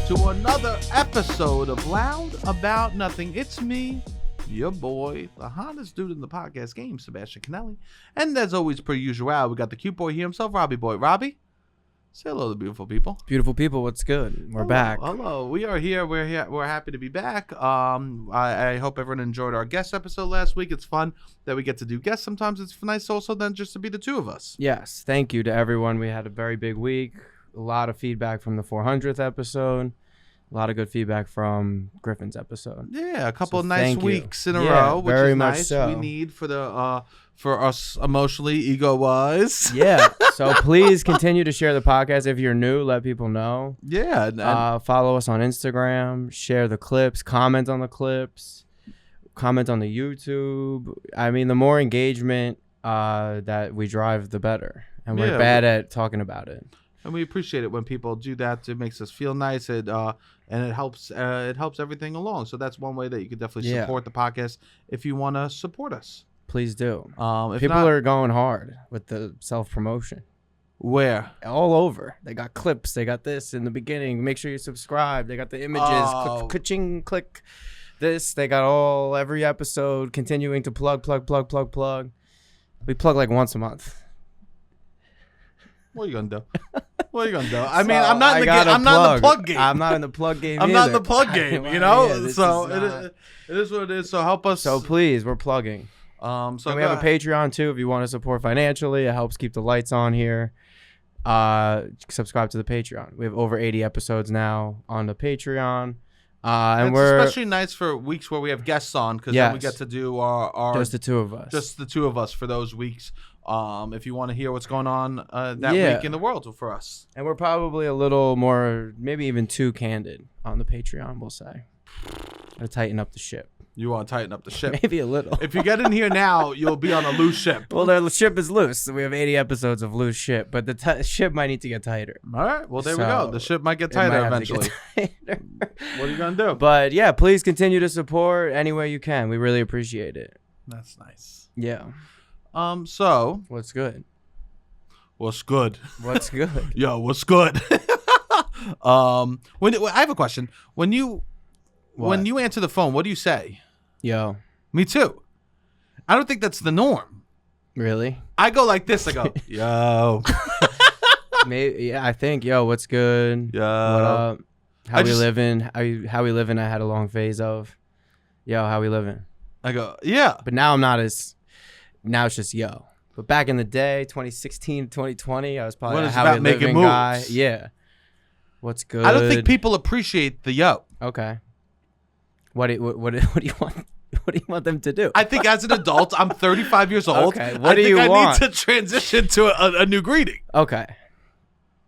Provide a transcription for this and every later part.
to another episode of Loud About Nothing. It's me, your boy, the hottest dude in the podcast game, Sebastian Conelli. And as always, per usual, we got the cute boy here himself, Robbie boy. Robbie, say hello to the beautiful people. Beautiful people, what's good? We're back. Hello, we are here. We're here. We're happy to be back. I hope everyone enjoyed our guest episode last week. It's fun that we get to do guests. Sometimes it's nice also then just to be the two of us. Yes, thank you to everyone. We had a very big week. A lot of feedback from the 400th episode. A lot of good feedback from Griffin's episode. Yeah, a couple of nice weeks in a Yeah, row, which very is much nice. so. We need for the for us emotionally, ego-wise. Yeah, so please continue to share the podcast. If you're new, let people know. Yeah. And Follow us on Instagram. Share the clips. Comment on the clips. Comment on the YouTube. I mean, the more engagement that we drive, the better. And we're bad at talking about it. And we appreciate it when people do that. It makes us feel nice. And it helps everything along. So that's one way that you could definitely support the podcast if you want to support us. Please do. If People not, are going hard with the self-promotion. where? All over. They got clips. They got this in the beginning. Make sure you subscribe. They got the images. Click this. They got every episode continuing to plug. We plug like once a month. What are you gonna do? What are you gonna do? I mean, I'm not in the game. I'm not in the plug game. I'm not in the plug game. I'm not in the plug game. You know. Yeah, so it is what it is. So help us. So please, we're plugging. So and we have a Patreon too. If you want to support financially, it helps keep the lights on here. Subscribe to the Patreon. We have over 80 episodes now on the Patreon. And we're especially nice for weeks where we have guests on because then we get to do our just the two of us. Just the two of us for those weeks. If you want to hear what's going on that week in the world for us. And we're probably a little more, maybe even too candid on the Patreon, we'll say. To tighten up the ship. You want to tighten up the ship? Maybe a little. If you get in here now, you'll be on a loose ship. Well, the ship is loose. So we have 80 episodes of loose ship, but the ship might need to get tighter. All right. Well, there we go. The ship might get tighter eventually. What are you going to do? But yeah, please continue to support any way you can. We really appreciate it. That's nice. Yeah. So. What's good? What's good? What's good? Yo, what's good? I have a question. When you answer the phone, what do you say? Yo. Me too. I don't think that's the norm. Really? I go like this. I go, yo. Maybe. Yeah, I think. Yo, what's good? Yo. What up? How we living? How we living? I had a long phase of. Yo, how we living? I go, yeah. But now I'm not as. Now it's just yo. But back in the day, 2016, 2020, I was probably a how we living guy. Yeah. What's good? I don't think people appreciate the yo. Okay. What do you want? What do you want them to do? I think as an adult, I'm 35 years old. Okay. What do you want? I need to transition to a new greeting. Okay.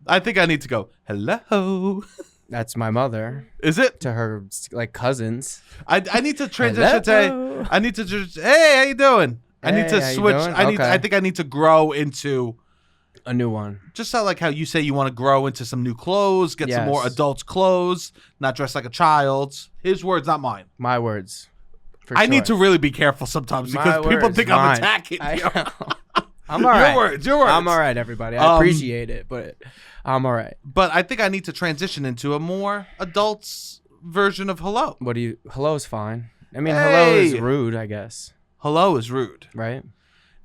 I think I need to go, hello. That's my mother. Is it? To her like cousins. I need to transition to I need to just hey, how you doing? I need to switch. I think I need to grow into a new one. Just like how you say you want to grow into some new clothes, get some more adults' clothes, not dress like a child. His words, not mine. My words. I need to really be careful sometimes because people think I'm attacking you. I'm all right. Your words. I'm all right, everybody. I appreciate it, but I'm all right. But I think I need to transition into a more adults version of hello. Hello's fine. I mean, hello is rude, I guess. Hello is rude. Right?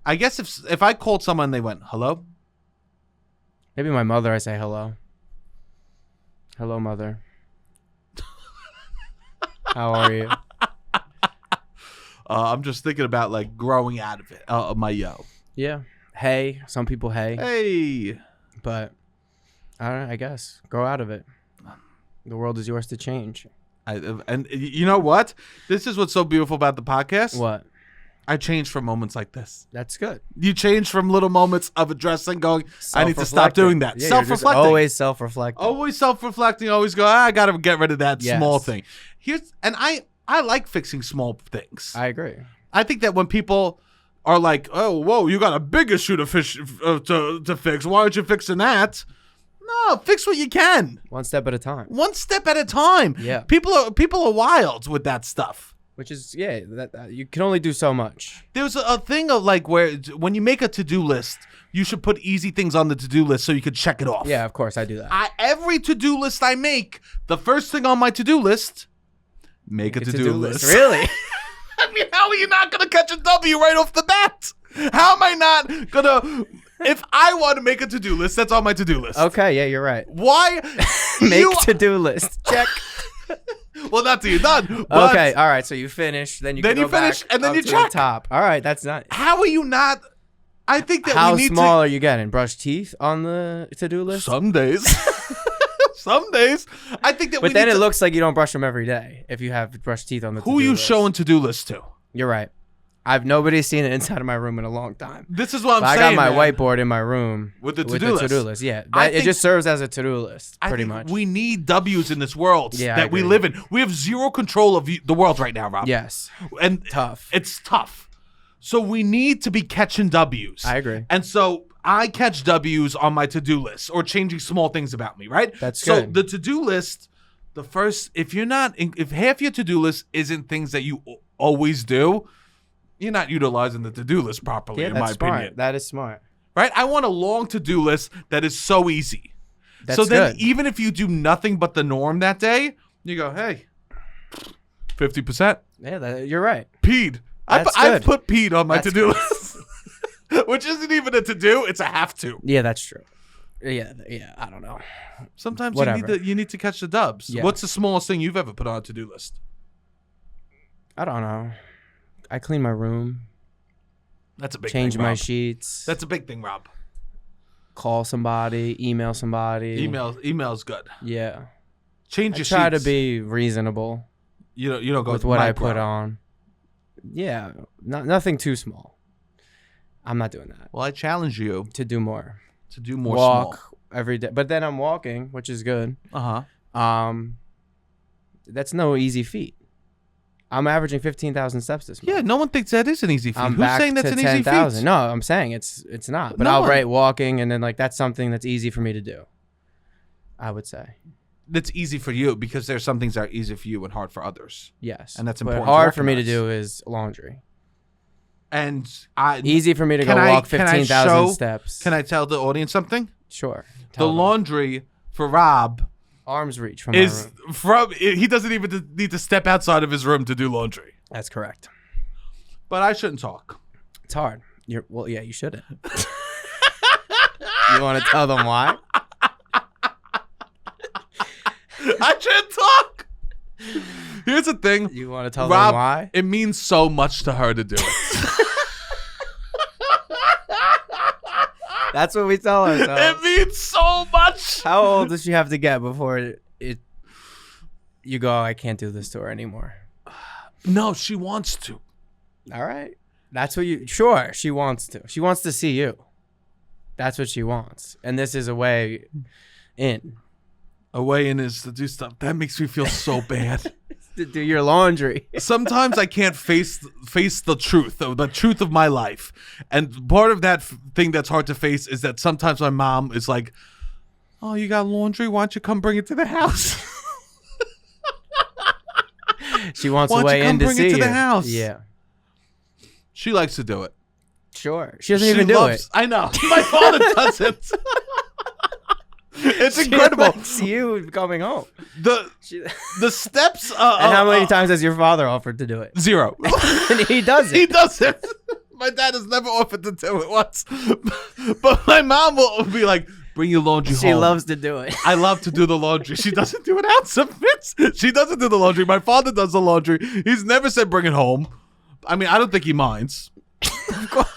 I guess if I called someone and they went, hello? Maybe my mother, I say hello. Hello, mother. How are you? I'm just thinking about like growing out of it, of my yo. Yeah. Hey. Some people hey. Hey. But I don't know, I guess. Grow out of it. The world is yours to change. And you know what? This is what's so beautiful about the podcast. What? I change from moments like this. That's good. You change from little moments of addressing, going, I need to stop doing that. Yeah, self-reflecting. Always self-reflecting. Always self-reflecting. Always go, I got to get rid of that small thing. I like fixing small things. I agree. I think that when people are like, oh, whoa, you got a big issue to fix. Why aren't you fixing that? No, fix what you can. One step at a time. One step at a time. Yeah. People are wild with that stuff. Which is that you can only do so much. There's a thing of like where when you make a to-do list, you should put easy things on the to-do list so you could check it off. Yeah, of course I do that. Every to-do list I make, the first thing on my to-do list, make a to-do list. Really? I mean, how are you not gonna catch a W right off the bat? How am I not gonna? If I want to make a to-do list, that's on my to-do list. Okay, yeah, you're right. Why? Make to-do list. Check. Well, not till you're done. But Okay, all right. So you finish, then you finish, back and then up you to check. the top. All right, that's nice. How are you not? I think that How we need small are you getting? Brush teeth on the to-do list? Some days. Some days. I think that. But then it looks like you don't brush them every day if you have brush teeth on the. Who are you showing to-do list to? You're right. Nobody's seen it inside of my room in a long time. This is what I'm I saying. got my man. whiteboard in my room with the to-do list. Yeah, I it think- just serves as a to-do list, I pretty think much. We need W's in this world Yeah, I that we agree. live in. We have zero control of the world right now, Rob. Yes, And tough. It's tough. So we need to be catching W's. I agree. And so I catch W's on my to-do list or changing small things about me, right? That's so good. the to-do list, if half your to-do list isn't things that you always do, you're not utilizing the to-do list properly, Yeah, in that's my smart. opinion. That is smart. Right? I want a long to-do list that is so easy. That's so then good. even if you do nothing but the norm that day, you go, hey, 50%. Yeah, you're right. Peed. I've good. put peed on my That's to-do list. Which isn't even a to-do, it's a have to. Yeah, that's true. Yeah, I don't know. Sometimes Whatever. you need to catch the dubs. Yeah. What's the smallest thing you've ever put on a to-do list? I don't know. I clean my room, That's a big change thing, my Rob. sheets, That's a big thing, Rob. call somebody, email somebody. Email's good. Yeah. Change I your try to sheets. be reasonable You don't go with what I micro. put on. Yeah, nothing too small. I'm not doing that. Well, I challenge you To do more. to do more Walk every day. But then I'm walking, which is good. small. Uh-huh. That's no easy feat. I'm averaging 15,000 steps this month. Yeah, no one thinks that is an easy feat. I'm Who's back saying that's to an easy 10,000. feat? No, I'm saying it's not. But No I'll one- write walking, and then that's something that's easy for me to do. I would say That's easy for you because there's some things that are easy for you and hard for others. yes. And that's But important to hard for me to recognize. do is laundry. And Easy for me to go Can I- walk can I 15,000 show- steps. Can I tell the audience something? Sure. The Tell them. laundry for Rob Arms reach from my is room. he doesn't even need to step outside of his room to do laundry. That's correct. But I shouldn't talk. It's hard. Well, yeah, you shouldn't. You want to tell them why? I shouldn't talk. Here's the thing. You want to tell Rob, them why? it means so much to her to do it. That's what we tell ourselves. It means so much. How old does she have to get before you go, I can't do this to her anymore? No, she wants to. All right. That's what sure, she wants to. She wants to see you. That's what she wants. And this is a way in. A way in is to do stuff. That makes me feel so bad. To do your laundry. Sometimes I can't face the truth of my life. And part of that thing that's hard to face is that sometimes my mom is like, oh, you got laundry? Why don't you come bring it to the house? She wants Why a don't you way come in to bring see it to you. the house? Yeah. She likes to do it. Sure. She doesn't even do it. I know. My father doesn't. It's incredible. She likes you coming home. The steps. And how many times has your father offered to do it? 0. And he does it. He doesn't. My dad has never offered to do it once. But my mom will be like, bring your laundry home. She loves to do it. I love to do the laundry. She doesn't do it out of fits. She doesn't do the laundry. My father does the laundry. He's never said bring it home. I mean, I don't think he minds. Of course.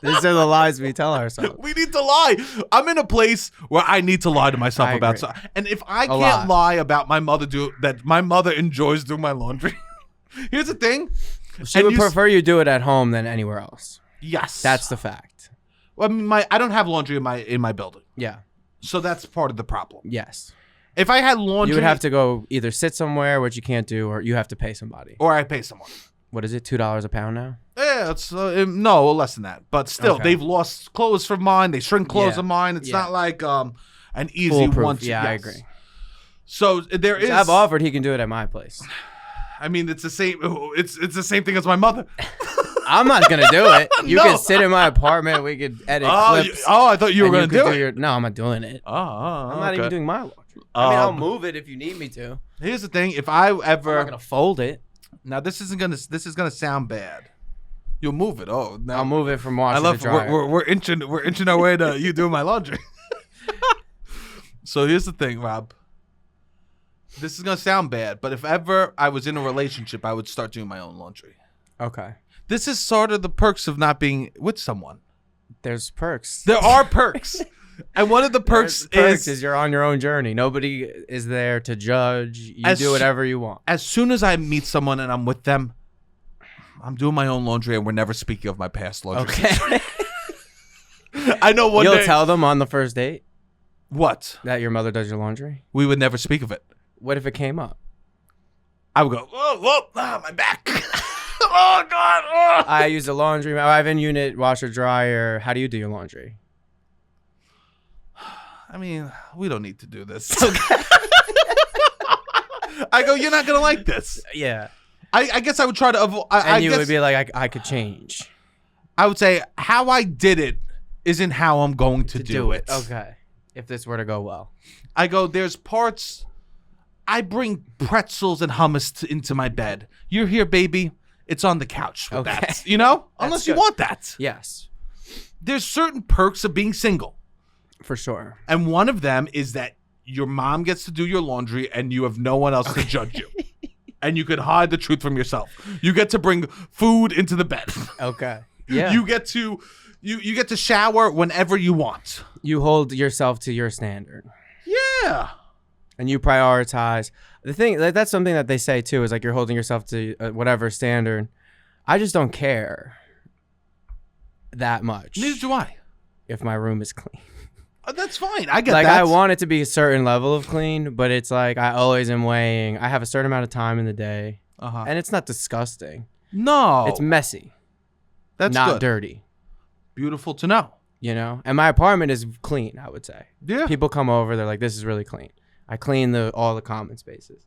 These are the lies we tell ourselves. We need to lie. I'm in a place where I need to lie to myself I about agree. something. And if I lot. can't lie about my mother that my mother enjoys doing my laundry. Here's the thing. She And would you prefer you do it at home than anywhere else. Yes. That's the fact. Well, I mean, I don't have laundry in my building. Yeah. So that's part of the problem. Yes. If I had laundry, You would have to go either sit somewhere, which you can't do, or you have to pay somebody. or I pay someone. What is it? $2 a pound now? Yeah, it's no less than that. But still, Okay. they've lost clothes from mine. They shrink clothes Yeah. of mine. It's Yeah. not like an easy Foolproof. one. Yeah, I yes. agree. So there is. I've offered he can do it at my place. I mean, it's the same. It's the same thing as my mother. I'm not gonna do it. You No. can sit in my apartment. We could edit clips. I thought you were gonna do it. No, I'm not doing it. I'm not even doing my laundry. I mean, I'll move it if you need me to. Here's the thing: if I ever, I'm not gonna fold it. now this is gonna sound bad. You'll move it. Oh, no. I'll move it from washer to dryer. We're inching our way to you doing my laundry. So here's the thing, Rob. This is gonna sound bad, but if ever I was in a relationship, I would start doing my own laundry. Okay. This is sort of the perks of not being with someone. There's perks. There are perks. And one of the perks is you're on your own journey. Nobody is there to judge. You do whatever you want. As soon as I meet someone and I'm with them, I'm doing my own laundry and we're never speaking of my past laundry. Okay. I know one You'll day. tell them on the first date What? that your mother does your laundry? We would never speak of it. What if it came up? I would go, my back. Oh, God. Oh. I use a laundry. I have in-unit washer dryer. How do you do your laundry? I mean, we don't need to do this. I go, you're not going to like this. Yeah. I guess I would try to avoid. And you would be like, I could change. I would say how I did it isn't how I'm going to do it. Okay. If this were to go well. I go, there's parts. I bring pretzels and hummus into my bed. You're here, baby. It's on the couch with that. You know? Unless you want that. Yes. There's certain perks of being single. For sure. And one of them is that your mom gets to do your laundry and you have no one else to judge you. And you can hide the truth from yourself. You get to bring food into the bed. Okay. Yeah. You get to you get to shower whenever you want. You hold yourself to your standard. Yeah. And you prioritize. The thing, that's something that they say too, is like you're holding yourself to whatever standard. I just don't care that much. Neither do I. If my room is clean. That's fine. I get like that. I want it to be a certain level of clean, but it's like I always am weighing. I have a certain amount of time in the day, and it's not disgusting. No, it's messy. That's not good. Dirty. Beautiful to know. You know, and my apartment is clean. I would say. Yeah. People come over, they're like, "This is really clean." I clean all the common spaces,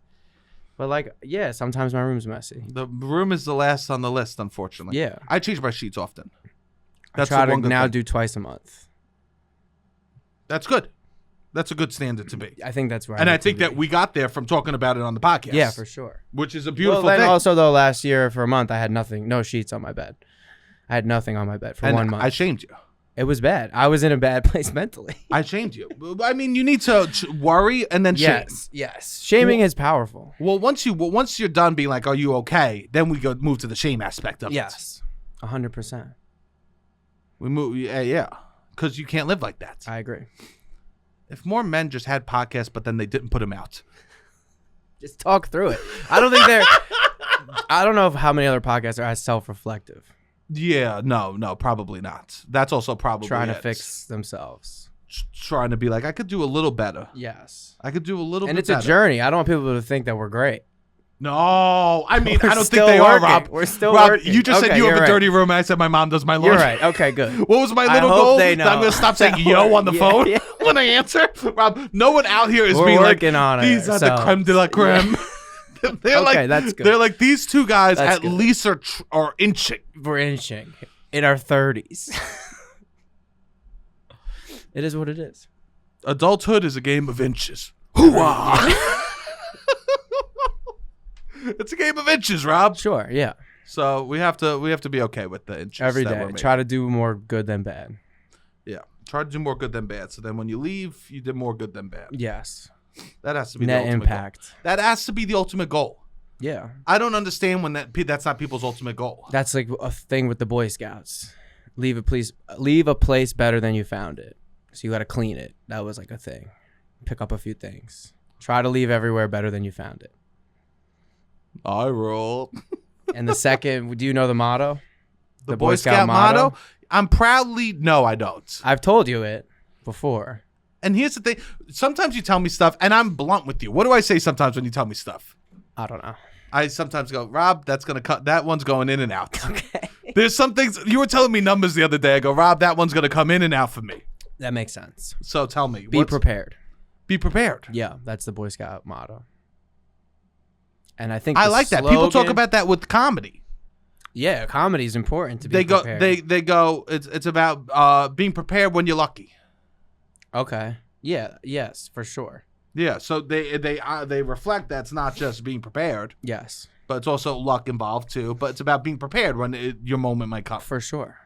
but like, yeah, sometimes my room's messy. The room is the last on the list, unfortunately. Yeah, I change my sheets often. That's I try to now do twice a month. That's good. That's a good standard to be. I think that's right. And I think that we got there from talking about it on the podcast. Yeah, for sure. Which is a beautiful thing. Then also, though, last year for a month, I had nothing, no sheets on my bed. I had nothing on my bed for 1 month. I shamed you. It was bad. I was in a bad place mentally. I shamed you. I mean, you need to worry and then shame. Yes. Shaming is powerful. Well, once you're done being like, "Are you okay?" Then we go move to the shame aspect of it. Yes, 100%. We move, yeah, because you can't live like that. I agree. If more men just had podcasts, but then they didn't put them out. Just talk through it. I don't think I don't know how many other podcasts are as self-reflective. Yeah, no, probably not. That's also probably trying to fix themselves. Trying to be like, I could do a little better. Yes. I could do a little bit better. And it's a journey. I don't want people to think that we're great. No, I mean, I don't think they are, Rob. We're still working. You just said you have a dirty room, and I said my mom does my laundry. You're right. Okay, good. What was my little goal? They know. I'm going to stop saying yo on the phone when I answer. Rob, no one out here is being like, these are the creme de la creme. Yeah. They're like, that's good. They're like, these two guys at least are inching. We're inching in our 30s. It is what it is. Adulthood is a game of inches. Hoo-ah! It's a game of inches, Rob. Sure, yeah. So we have to be okay with the inches every day. Try to do more good than bad. Yeah, try to do more good than bad. So then when you leave, you did more good than bad. Yes, that has to be net the ultimate impact. Goal. That has to be the ultimate goal. Yeah, I don't understand when that's not people's ultimate goal. That's like a thing with the Boy Scouts. Leave a place better than you found it. So you got to clean it. That was like a thing. Pick up a few things. Try to leave everywhere better than you found it. I roll. And the second, do you know the motto? The Boy Scout motto? No, I don't. I've told you it before. And here's the thing. Sometimes you tell me stuff, and I'm blunt with you. What do I say sometimes when you tell me stuff? I don't know. I sometimes go, Rob, that's going to cut. That one's going in and out. Okay. There's some things. You were telling me numbers the other day. I go, Rob, that one's going to come in and out for me. That makes sense. So tell me. Be prepared. Be prepared. Yeah, that's the Boy Scout motto. And I think I like that. People talk about that with comedy. Yeah, comedy is important to be prepared. They go. It's about being prepared when you're lucky. Okay. Yeah. Yes, for sure. Yeah. So they reflect that's not just being prepared. Yes. But it's also luck involved too. But it's about being prepared when your moment might come. For sure.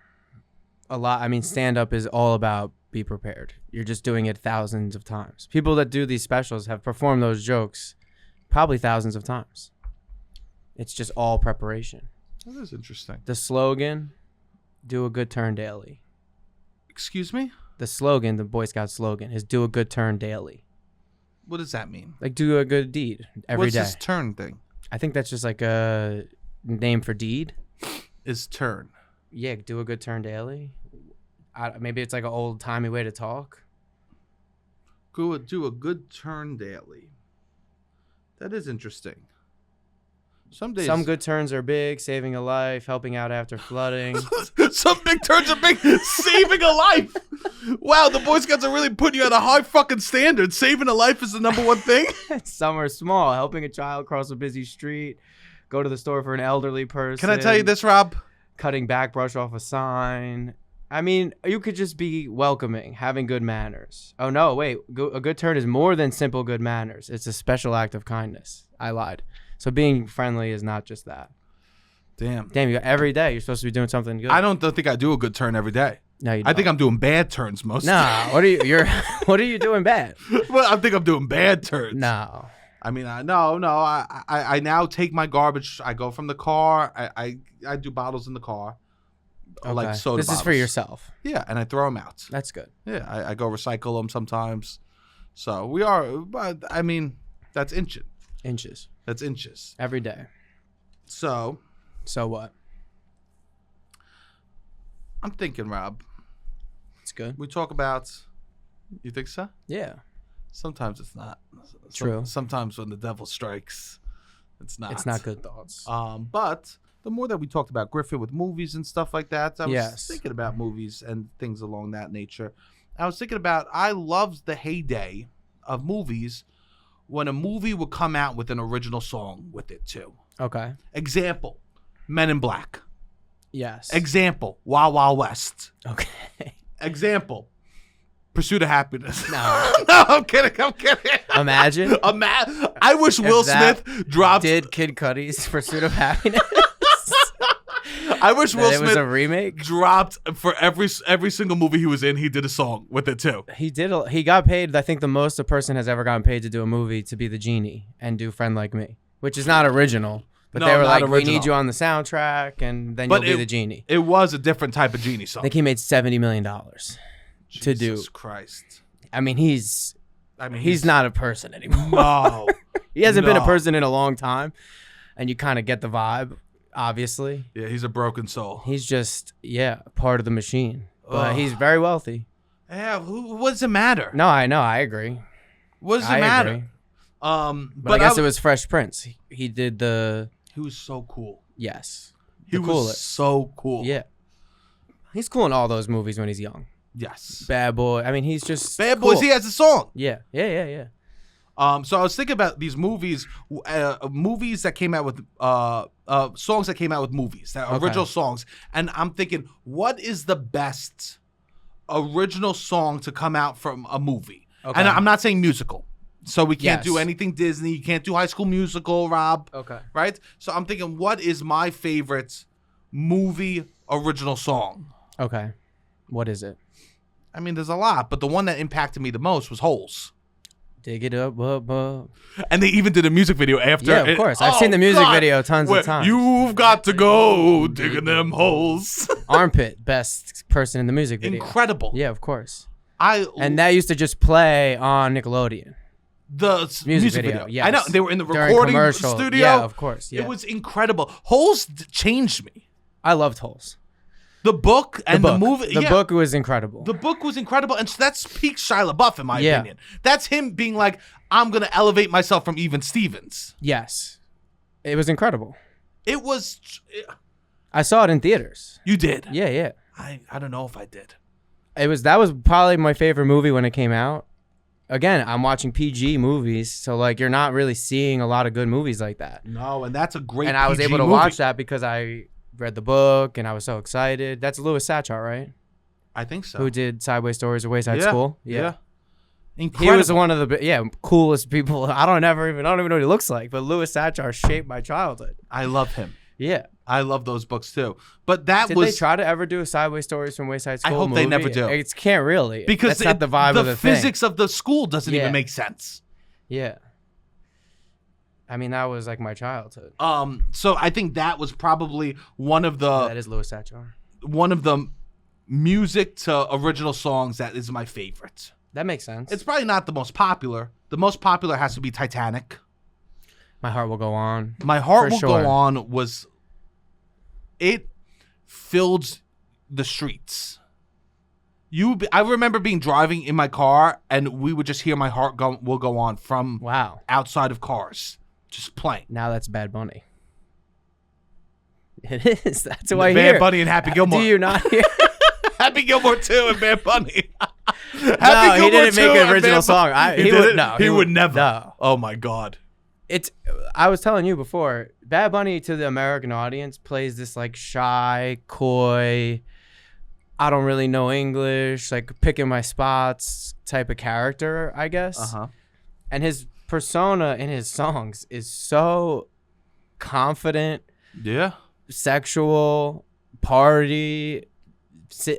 A lot. I mean, stand up is all about be prepared. You're just doing it thousands of times. People that do these specials have performed those jokes probably thousands of times. It's just all preparation. That is interesting. The slogan, do a good turn daily. Excuse me? The slogan, the Boy Scout slogan, is do a good turn daily. What does that mean? Like do a good deed every day. What's this turn thing? I think that's just like a name for deed. Is turn. Yeah, do a good turn daily. Maybe it's like an old-timey way to talk. Do a good turn daily. That is interesting. Some days, some good turns are big, saving a life, helping out after flooding. Some big turns are big, saving a life. Wow, the Boy Scouts are really putting you at a high fucking standard. Saving a life is the number one thing. Some are small, helping a child cross a busy street, go to the store for an elderly person. Can I tell you this, Rob? Cutting back brush off a sign. I mean, you could just be welcoming, having good manners. Oh, no, wait. A good turn is more than simple good manners. It's a special act of kindness. I lied. So being friendly is not just that. Damn, every day you're supposed to be doing something good. I don't think I do a good turn every day. No, you don't. I think I'm doing bad turns most. No, what are you doing bad? Well, I think I'm doing bad turns. No. I mean, I now take my garbage. I go from the car. I do bottles in the car. Okay. Like soda This bottles. is for yourself. Yeah, and I throw them out. That's good. Yeah, I go recycle them sometimes. So we are, but I mean, that's inches. That's inches. Every day. So what? I'm thinking, Rob. It's good. We talk about, you think so? Yeah. Sometimes it's not. True. Sometimes when the devil strikes, it's not. It's not good thoughts. But the more that we talked about Griffin with movies and stuff like that, I was thinking about movies and things along that nature. I was thinking about, I loved the heyday of movies when a movie would come out with an original song with it too. Okay. Example, Men in Black. Yes. Example, Wild Wild West. Okay. Example, Pursuit of Happiness. No. No, I'm kidding. Imagine. I wish Will Smith dropped. Did Kid Cudi's Pursuit of Happiness? I wish Will Smith was a remake. Dropped for every single movie he was in. He did a song with it too. He did. He got paid. I think the most a person has ever gotten paid to do a movie to be the genie and do Friend Like Me, which is not original. But they were like, original. We need you on the soundtrack, and then you'll be the genie. It was a different type of genie song. I think he made $70 million to do. Jesus Christ. I mean, he's not a person anymore. No. He hasn't been a person in a long time, and you kind of get the vibe. Obviously. Yeah, he's a broken soul. He's just, part of the machine. But he's very wealthy. Yeah, what does it matter? No, I know. I agree. What does it matter? Agree. But I guess it was Fresh Prince. He did the... He was so cool. Yes. He was so cool. Yeah. He's cool in all those movies when he's young. Yes. Bad Boy. I mean, he's just Bad Boys, he has a song. Yeah. So I was thinking about these movies, movies that came out with songs that came out with movies, original songs, and I'm thinking, what is the best original song to come out from a movie? Okay. And I'm not saying musical, so we can't do anything Disney. You can't do High School Musical, Rob. Okay. Right. So I'm thinking, what is my favorite movie original song? Okay. What is it? I mean, there's a lot, but the one that impacted me the most was Holes. Dig it up. And they even did a music video after. Yeah, of course. I've seen the music video tons of times. You've got to go digging them holes. Armpit, best person in the music video. Incredible. Yeah, of course. And that used to just play on Nickelodeon. The music video. Yes. I know. They were in the recording studio. Yeah, of course. Yeah. It was incredible. Holes changed me. I loved Holes. The book and the movie. The book was incredible. The book was incredible. And that's peak Shia LaBeouf, in my opinion. That's him being like, I'm going to elevate myself from Even Stevens. Yes. It was incredible. It was. I saw it in theaters. You did? Yeah. I don't know if I did. That was probably my favorite movie when it came out. again, I'm watching PG movies, so like you're not really seeing a lot of good movies like that. No, and that's a great. And I was PG able to movie. watch that because I read the book and I was so excited. That's Louis Sachar, right? I think so. Who did Sideways Stories or Wayside School? Yeah. He Incredible. was one of the coolest people. I don't even know what he looks like, but Louis Sachar shaped my childhood. I love him. Yeah. I love those books too. But that Did was. they try to ever do a Sideways Stories from Wayside School? I hope movie? they never do. It can't really Because that's not the vibe of the physics thing. of the school doesn't Yeah. even make sense. Yeah. I mean, that was like my childhood. So I think that was probably one of That is Louis Sachar. the music to original songs that is my favorite. That makes sense. It's probably not the most popular. The most popular has to be Titanic. My Heart Will Go On. My Heart For Will sure. Go On was. It filled the streets. I remember being driving in my car and we would just hear My Heart Will Go On from Wow. outside of cars, just playing. Now that's Bad Bunny. It is. That's who I hear. Bad Bunny and Happy Gilmore. Do you not hear? Happy Gilmore 2 and Bad Bunny. No, he didn't make an original song. He would would no. He would never. No. Oh my God. I was telling you before, Bad Bunny to the American audience plays this like shy, coy, I don't really know English, like picking my spots type of character, I guess. Uh-huh. And his persona in his songs is so confident, Yeah. sexual, party,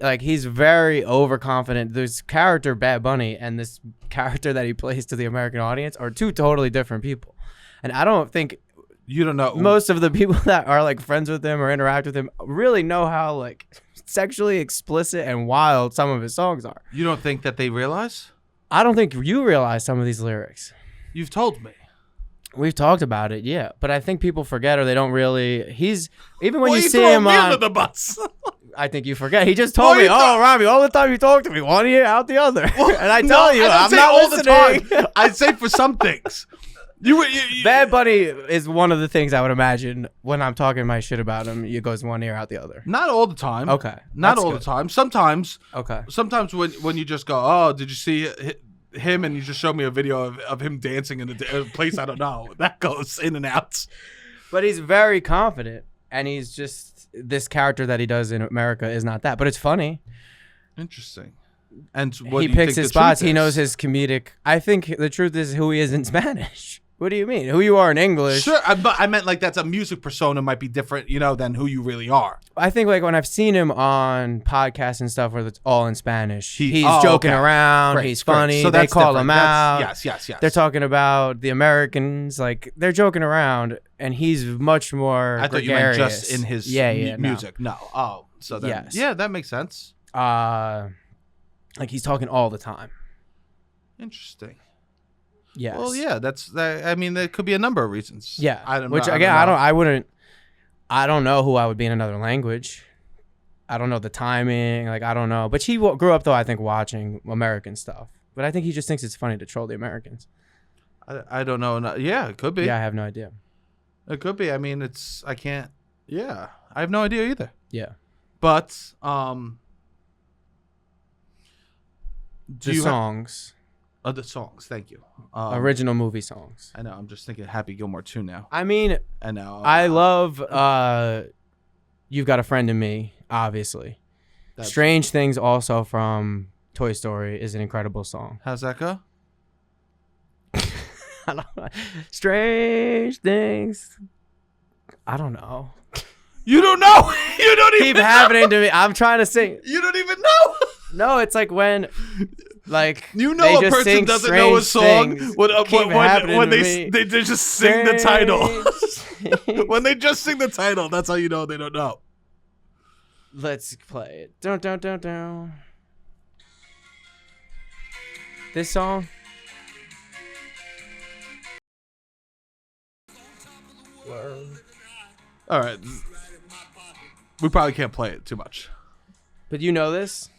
like he's very overconfident. This character Bad Bunny and this character that he plays to the American audience are two totally different people. And I don't think You don't know. most of the people that are like friends with him or interact with him really know how like sexually explicit and wild some of his songs are. You don't think that they realize? I don't think you realize some of these lyrics. You've told me. We've talked about it, yeah, but I think people forget or they don't really. He's even when Well, you see throw him me under on. the bus. I think you forget. He just told Well, me, you "Oh, Robbie, all the time you talk to me, one ear out the other," and I tell you, I don't I'm say not all listening. the time. I say for some things. You Bad Bunny is one of the things I would imagine when I'm talking my shit about him. It goes one ear out the other. Not all the time. Okay, Not that's all good. the time. Sometimes. Okay. Sometimes when you just go, oh, did you see him? And you just show me a video of him dancing in a place I don't know. That goes in and out. But he's very confident, and he's just this character that he does in America is not that. But it's funny. Interesting. And what He do you picks think his the truth spots. He is? knows his comedic. I think the truth is who he is in Spanish. What do you mean? Who you are in English? Sure, but I meant like that's a music persona might be different, than who you really are. I think like when I've seen him on podcasts and stuff where it's all in Spanish, he's oh, joking okay. around. Great, he's great. funny. So They that's call different. him out. Yes. They're talking about the Americans, like they're joking around, and he's much more. I thought gregarious. you meant just in his music. No. Oh, so then, Yes. yeah, that makes sense. Like he's talking all the time. Interesting. Yes. Well, yeah, I mean, there could be a number of reasons. Yeah. I don't know. I don't know who I would be in another language. I don't know the timing. Like, I don't know. But he grew up, though, I think, watching American stuff. But I think he just thinks it's funny to troll the Americans. I don't know. Yeah, it could be. Yeah, I have no idea. It could be. I mean, I can't. Yeah, I have no idea either. Yeah. But, The songs. The songs. Thank you. Original movie songs. I know. I'm just thinking Happy Gilmore 2 now. I mean, I know. I love You've Got a Friend in Me, obviously. Strange Things also from Toy Story is an incredible song. How's that go? I don't know. Strange Things. I don't know. You don't know. You don't even Keep know. happening to me. I'm trying to sing. You don't even know. No, it's like when, like, You know they a just person sing doesn't know a song strange when things they just sing the title. Strange When they just sing the title, that's how you know they don't know. Let's play it. Don't. This song. All right. We probably can't play it too much. But you know this?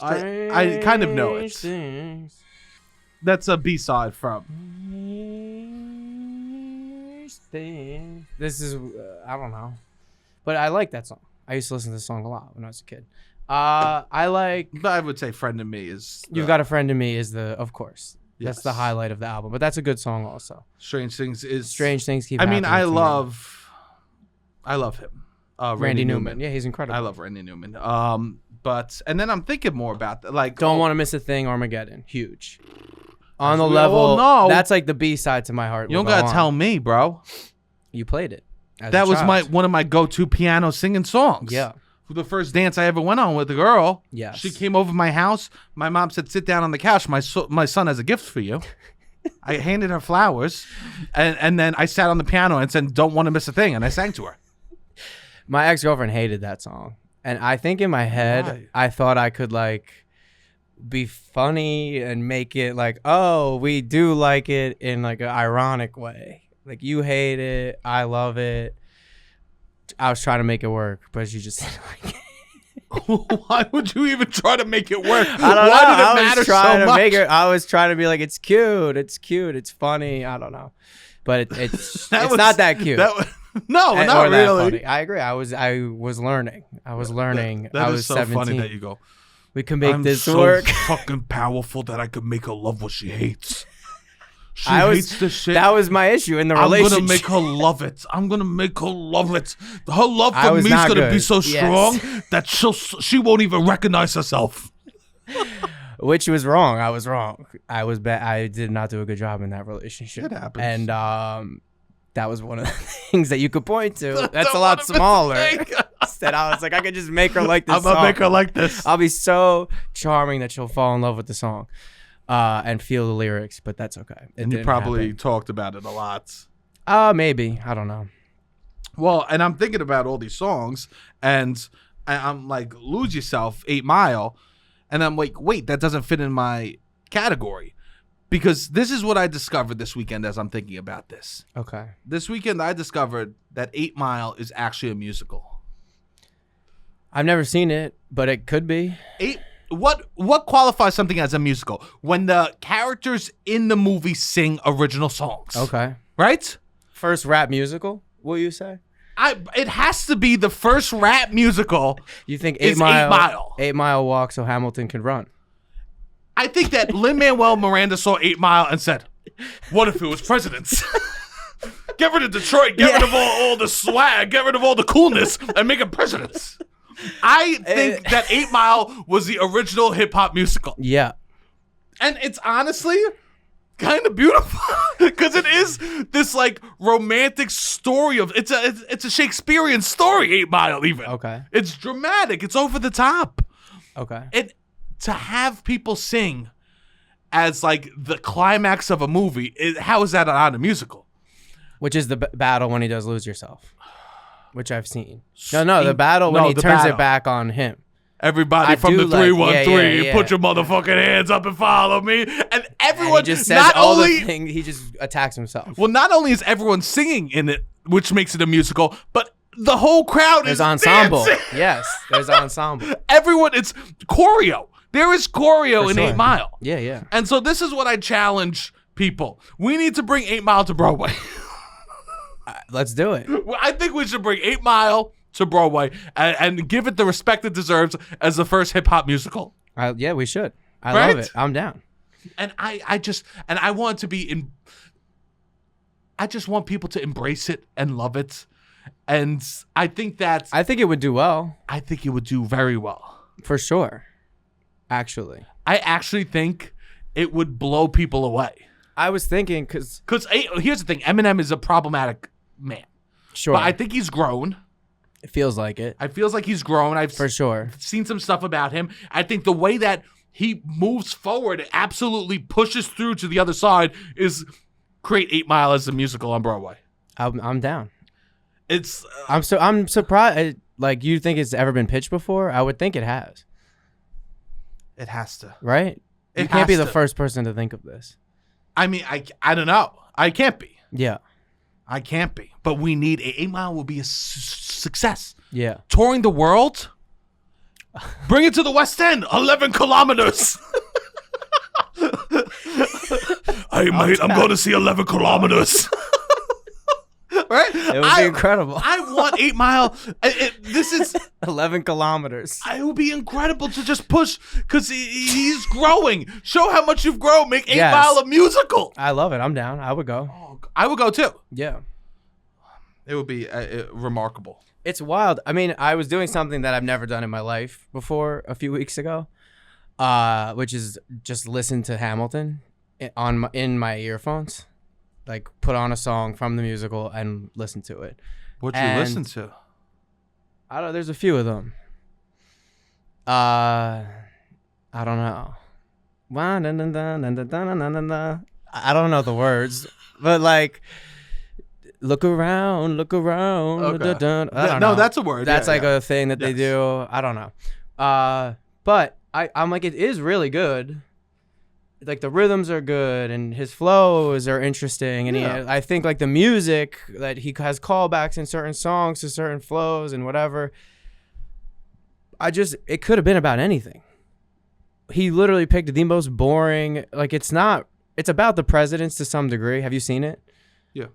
I kind of know it. Things. That's a B-side from. This is I don't know, but I like that song. I used to listen to this song a lot when I was a kid. I like. But I would say "Friend of Me" is. You've Got a Friend in Me is of course. Yes. That's the highlight of the album, but that's a good song also. Strange Things is. Strange Things Keep I mean, Happening to Me. I love him. Randy Newman. Yeah, he's incredible. I love Randy Newman. And then I'm thinking more about that. Like, Don't Want to Miss a Thing, Armageddon. Huge. On the we level. all know. That's like the B-side to My Heart. You don't gotta tell me, bro. You played it. That was one of my go-to piano singing songs. Yeah. For the first dance I ever went on with a girl. Yes. She came over my house. My mom said, "Sit down on the couch. My son has a gift for you." I handed her flowers, and then I sat on the piano and said, "Don't Want to Miss a Thing," and I sang to her. My ex-girlfriend hated that song. And I think in my head, Why? I thought I could like be funny and make it like, oh, we do like it in like an ironic way. Like, you hate it, I love it. I was trying to make it work, but she just didn't like it. Why would you even try to make it work? I don't know. Why did it I matter was trying so to much? make it. I was trying to be like, it's cute, it's funny. I don't know, but it's not that cute. No, Or not that really. funny. I agree. I was learning. I was learning. That I is was so 17. funny that you go, We can make I'm this so work. fucking powerful that I could make her love what she hates. She I hates the shit. That was my issue in the I'm relationship. gonna make her love it. I'm gonna make her love it. Her love I for was me is not gonna be good. so Yes. strong that she won't even recognize herself. Which was wrong. I was wrong. I was bad. I did not do a good job in that relationship. It happens. And that was one of the things that you could point to. That's a Don't lot wanna miss a smaller. thing. Instead, I was like, I could just make her like this I'm gonna song. make her like this. I'll be so charming that she'll fall in love with the song and feel the lyrics, but that's okay. It And you didn't probably happen. talked about it a lot. Maybe. I don't know. Well, and I'm thinking about all these songs, and I'm like, Lose Yourself, 8 Mile, and I'm like, wait, that doesn't fit in my category. Because this is what I discovered this weekend as I'm thinking about this. Okay. This weekend, I discovered that 8 Mile is actually a musical. I've never seen it, but it could be. What qualifies something as a musical? When the characters in the movie sing original songs. Okay. Right? First rap musical, will you say? It has to be the first rap musical. You think Is 8 Mile. 8 Mile walk so Hamilton can run. I think that Lin-Manuel Miranda saw 8 Mile and said, what if it was presidents? Get rid of Detroit, get rid of all the swag, get rid of all the coolness, and make them presidents. I think that 8 Mile was the original hip-hop musical. Yeah. And it's honestly kind of beautiful because it is this like romantic story of it's a Shakespearean story. 8 Mile, even. Okay. It's dramatic. It's over the top. Okay. To have people sing as like the climax of a movie, how is that not a musical? Which is the battle when he does Lose Yourself, which I've seen. No, the battle when he turns it back on him. Everybody from the 313, yeah. put your motherfucking hands up and follow me. And everyone And he just says not all only the things. He just attacks himself. well, not only is everyone singing in it, which makes it a musical, but the whole crowd There's is ensemble. dancing. Yes, there's ensemble. Everyone, it's choreo. There is choreo For in sure. 8 Mile. Yeah, yeah. And so this is what I challenge people. We need to bring 8 Mile to Broadway. Let's do it. I think we should bring 8 Mile to Broadway and give it the respect it deserves as the first hip hop musical. Yeah, we should. I Right? love it. I'm down. And I want it to be I just want people to embrace it and love it. And I think I think it would do well. I think it would do very well. For sure. Actually. I actually think it would blow people away. I was thinking because Here's the thing, Eminem is a problematic man. sure, But I think he's grown. it feels like it. I feels like he's grown. I've For sure. seen some stuff about him. I think the way that he moves forward and absolutely pushes through to the other side is create 8 Mile as a musical on Broadway. I'm down. It's I'm surprised. Like, you think it's ever been pitched before? I would think it has. it has to. Right? You It can't be has the to. first person to think of this. I mean, I don't know. I can't be. Yeah. I can't be. But we need 8 Mile will be a success. Yeah. Touring the world. Bring it to the West End. 11 kilometers. Hey, mate, I'm going to see 11 kilometers. Right? It would be incredible. I want 8 Mile. This is 11 kilometers. It would be incredible to just push because he's growing. Show how much you've grown. Make 8 Mile a musical. I love it. I'm down. I would go. Oh, I would go too. Yeah. It would be remarkable. It's wild. I mean, I was doing something that I've never done in my life before a few weeks ago, which is just listen to Hamilton in my earphones. Like, put on a song from the musical and listen to it. What'd you listen to? I don't. There's a few of them. I don't know. I don't know the words, but like, look around. Okay. I don't know. No, that's a word. That's a thing that they do. I don't know. But I'm like, it is really good. Like, the rhythms are good and his flows are interesting, and I think like the music that he has callbacks in certain songs to certain flows and whatever. It could have been about anything. He literally picked the most boring. Like, it's about the presidents to some degree. Have you seen it? Yeah.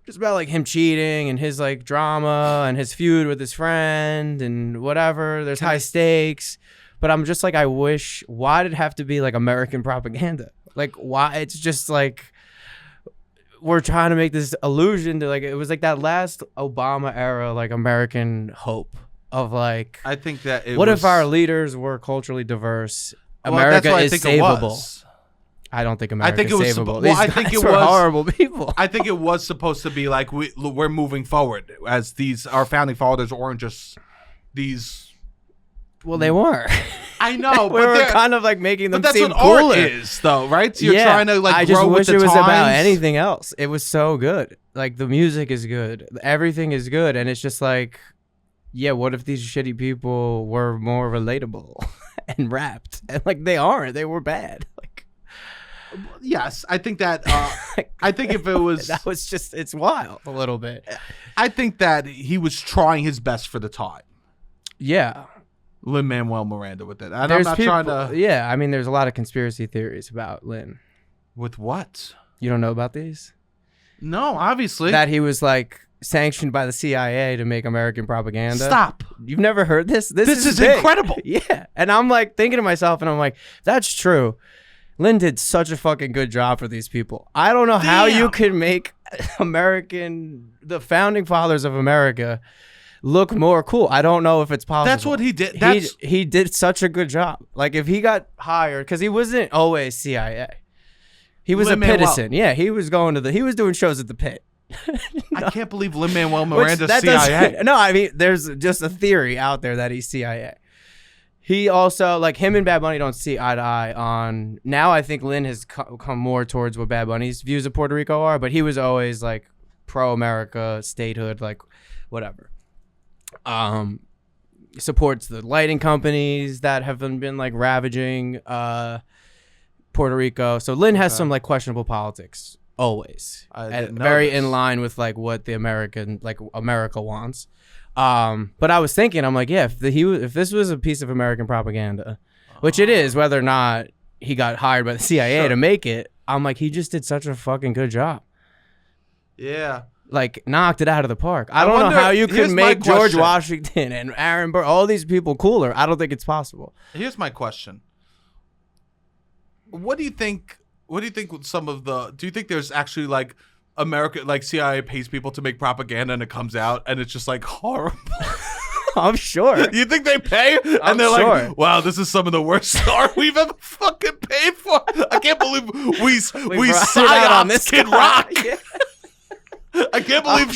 It's about like him cheating and his like drama and his feud with his friend and whatever. There's high stakes. But I'm just like, I wish, why did it have to be like American propaganda? Like, why? It's just like, we're trying to make this illusion to like, it was like that last Obama era, like American hope of like, I think that what if our leaders were culturally diverse? America is savable. I don't think America is savable. I think it was horrible people. I think it was supposed to be like, we're moving forward as our founding fathers weren't just these. Well, they were. I know, we were kind of like making them seem cooler. But that's what cooler. Art is, though, right? So you're trying to like grow with the times. I just wish it was about anything else. It was so good. Like, the music is good, everything is good, and it's just like, yeah, what if these shitty people were more relatable and rapped? And like, they aren't. They were bad. Like, yes, I think that. I think if it was that was just, it's wild a little bit. I think that he was trying his best for the time. Yeah. Lin-Manuel Miranda with it. And I'm not trying to. Yeah, I mean, there's a lot of conspiracy theories about Lin. With what? You don't know about these? No, obviously. That he was like sanctioned by the CIA to make American propaganda. Stop. You've never heard this? This is incredible. Yeah. And I'm like thinking to myself, and I'm like, that's true. Lin did such a fucking good job for these people. I don't know how you could make the founding fathers of America look more cool. I don't know if it's possible. That's what he did. He did such a good job. Like, if he got hired, because he wasn't always CIA. He was a Pitison. Yeah, he was doing shows at the Pit. I can't believe Lin-Manuel Miranda's CIA. No, I mean, there's just a theory out there that he's CIA. He also, like, him and Bad Bunny don't see eye to eye on. Now I think Lin has come more towards what Bad Bunny's views of Puerto Rico are, but he was always like pro-America, statehood, like whatever. Supports the lighting companies that have been like ravaging Puerto Rico. So Lin has some like questionable politics always, very in line with like what the America wants. But I was thinking, I'm like, yeah, if this was a piece of American propaganda, which it is, whether or not he got hired by the CIA to make it, I'm like, he just did such a fucking good job. Yeah. Like, knocked it out of the park. I don't know how you could make George Washington and Aaron Burr, all these people cooler. I don't think it's possible. Here's my question. What do you think with some of do you think there's actually like America, like CIA pays people to make propaganda and it comes out and it's just like horrible? I'm sure. You think they pay? And they're like, wow, this is some of the worst art we've ever fucking paid for. I can't believe we psyops on this Kid Rock. Yeah. I can't believe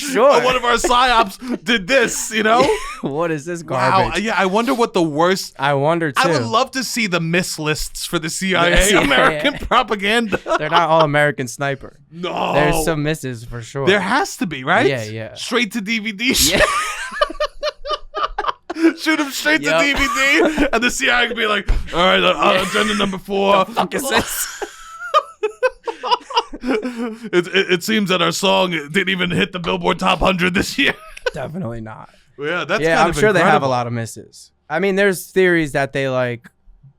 one of our psyops did this, you know? What is this garbage? Wow. Yeah, I wonder what the worst... I wonder, too. I would love to see the miss lists for the CIA American propaganda. They're not all American Sniper. No. There's some misses for sure. There has to be, right? Yeah. Straight to DVD shit. Shoot him straight to DVD, and the CIA could be like, all right, agenda number 4. The fuck is this? It seems that our song didn't even hit the Billboard Top 100 this year. Definitely not. Yeah, that's I'm sure they have a lot of misses. I mean, there's theories that they like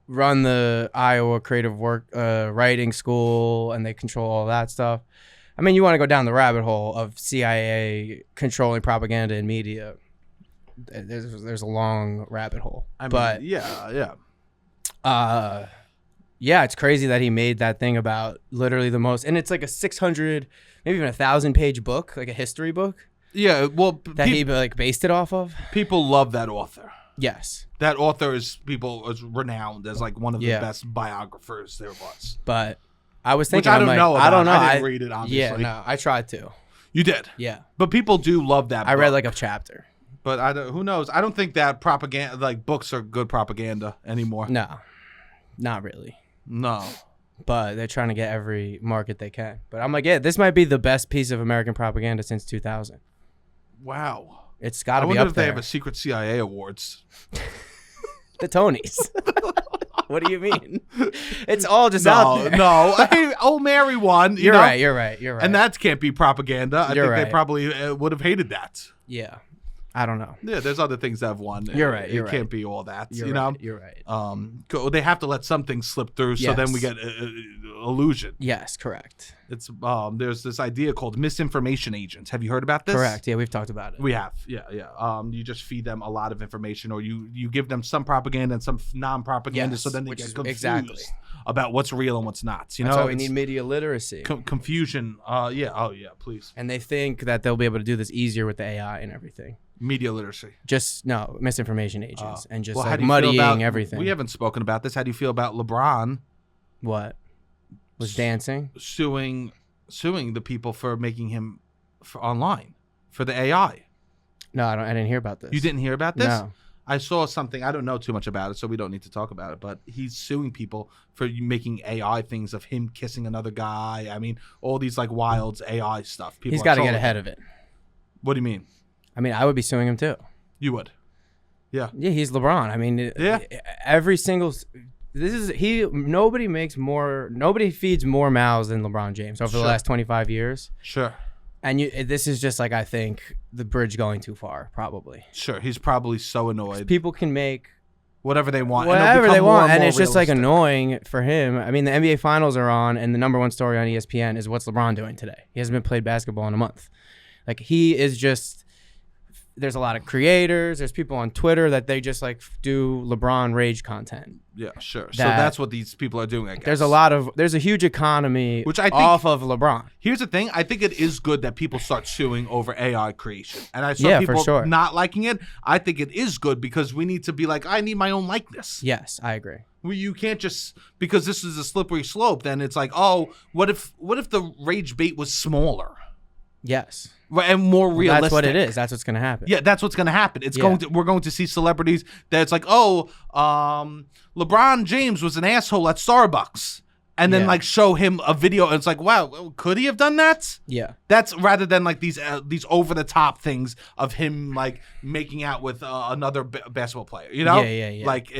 run the Iowa Creative Writing School and they control all that stuff. I mean, you want to go down the rabbit hole of CIA controlling propaganda in media. there's a long rabbit hole. I mean, but yeah. Yeah, it's crazy that he made that thing about literally the most, and it's like a 600, maybe even 1,000-page book, like a history book. Yeah, well, that he like based it off of. People love that author. Yes, that author is renowned as like one of the best biographers there was. But I was thinking, which I don't know. I don't know. I didn't read it, obviously. Yeah, no, I tried to. You did. Yeah, but people do love that. I read like a chapter. But I don't. Who knows? I don't think that propaganda, like books, are good propaganda anymore. No, not really. No. But they're trying to get every market they can. But I'm like, yeah, this might be the best piece of American propaganda since 2000. Wow. It's got to I be wonder up if there. they have a secret CIA awards. The Tonys. What do you mean? It's all just out there. No. Hey, Old Mary won. You're right. And that can't be propaganda. I think right. they probably would have hated that. Yeah. I don't know. Yeah, there's other things that have won. You're right. It can't be all that. You're you know. Right, you're right. They have to let some things slip through, so then we get illusion. Yes, correct. It's there's this idea called misinformation agents. Have you heard about this? Correct. Yeah, we've talked about it. We have. Yeah. You just feed them a lot of information, or you give them some propaganda and some non-propaganda, so then they get confused about what's real and what's not. You That's know, why we need media literacy. Confusion. Yeah. Oh yeah. Please. And they think that they'll be able to do this easier with the AI and everything. Media literacy. Just misinformation agents and just like muddying everything. We haven't spoken about this. How do you feel about LeBron? What? Was dancing? Suing the people for making him online for the AI. No, I didn't hear about this. You didn't hear about this? No. I saw something. I don't know too much about it, so we don't need to talk about it. But he's suing people for making AI things of him kissing another guy. I mean, all these like wild AI stuff. He's got to get ahead of it. What do you mean? I mean, I would be suing him too. You would? Yeah. Yeah, he's LeBron. I mean, every single. Nobody feeds more mouths than LeBron James over the last 25 years. Sure. And this is just like, I think, the bridge going too far, probably. Sure. He's probably so annoyed. People can make whatever they want. Whatever they want. And it's just like annoying for him. I mean, the NBA Finals are on, and the number one story on ESPN is what's LeBron doing today. He hasn't been played basketball in a month. Like, he is just. There's a lot of creators. There's people on Twitter that they just like do LeBron rage content. Yeah, sure. So that's what these people are doing, I guess. There's a huge economy which I think, off of LeBron. Here's the thing. I think it is good that people start suing over AI creation. And I saw people not liking it. I think it is good because we need to be like, I need my own likeness. Yes, I agree. You can't just, because this is a slippery slope, then it's like, oh, what if the rage bait was smaller? Yes. And more realistic. That's what it is. That's what's going to happen. Yeah, that's what's going to happen. We're going to see celebrities that's like, oh, LeBron James was an asshole at Starbucks, and then like show him a video, and it's like, wow, could he have done that? Yeah. That's rather than like these over the top things of him like making out with another basketball player. You know? Yeah. Like,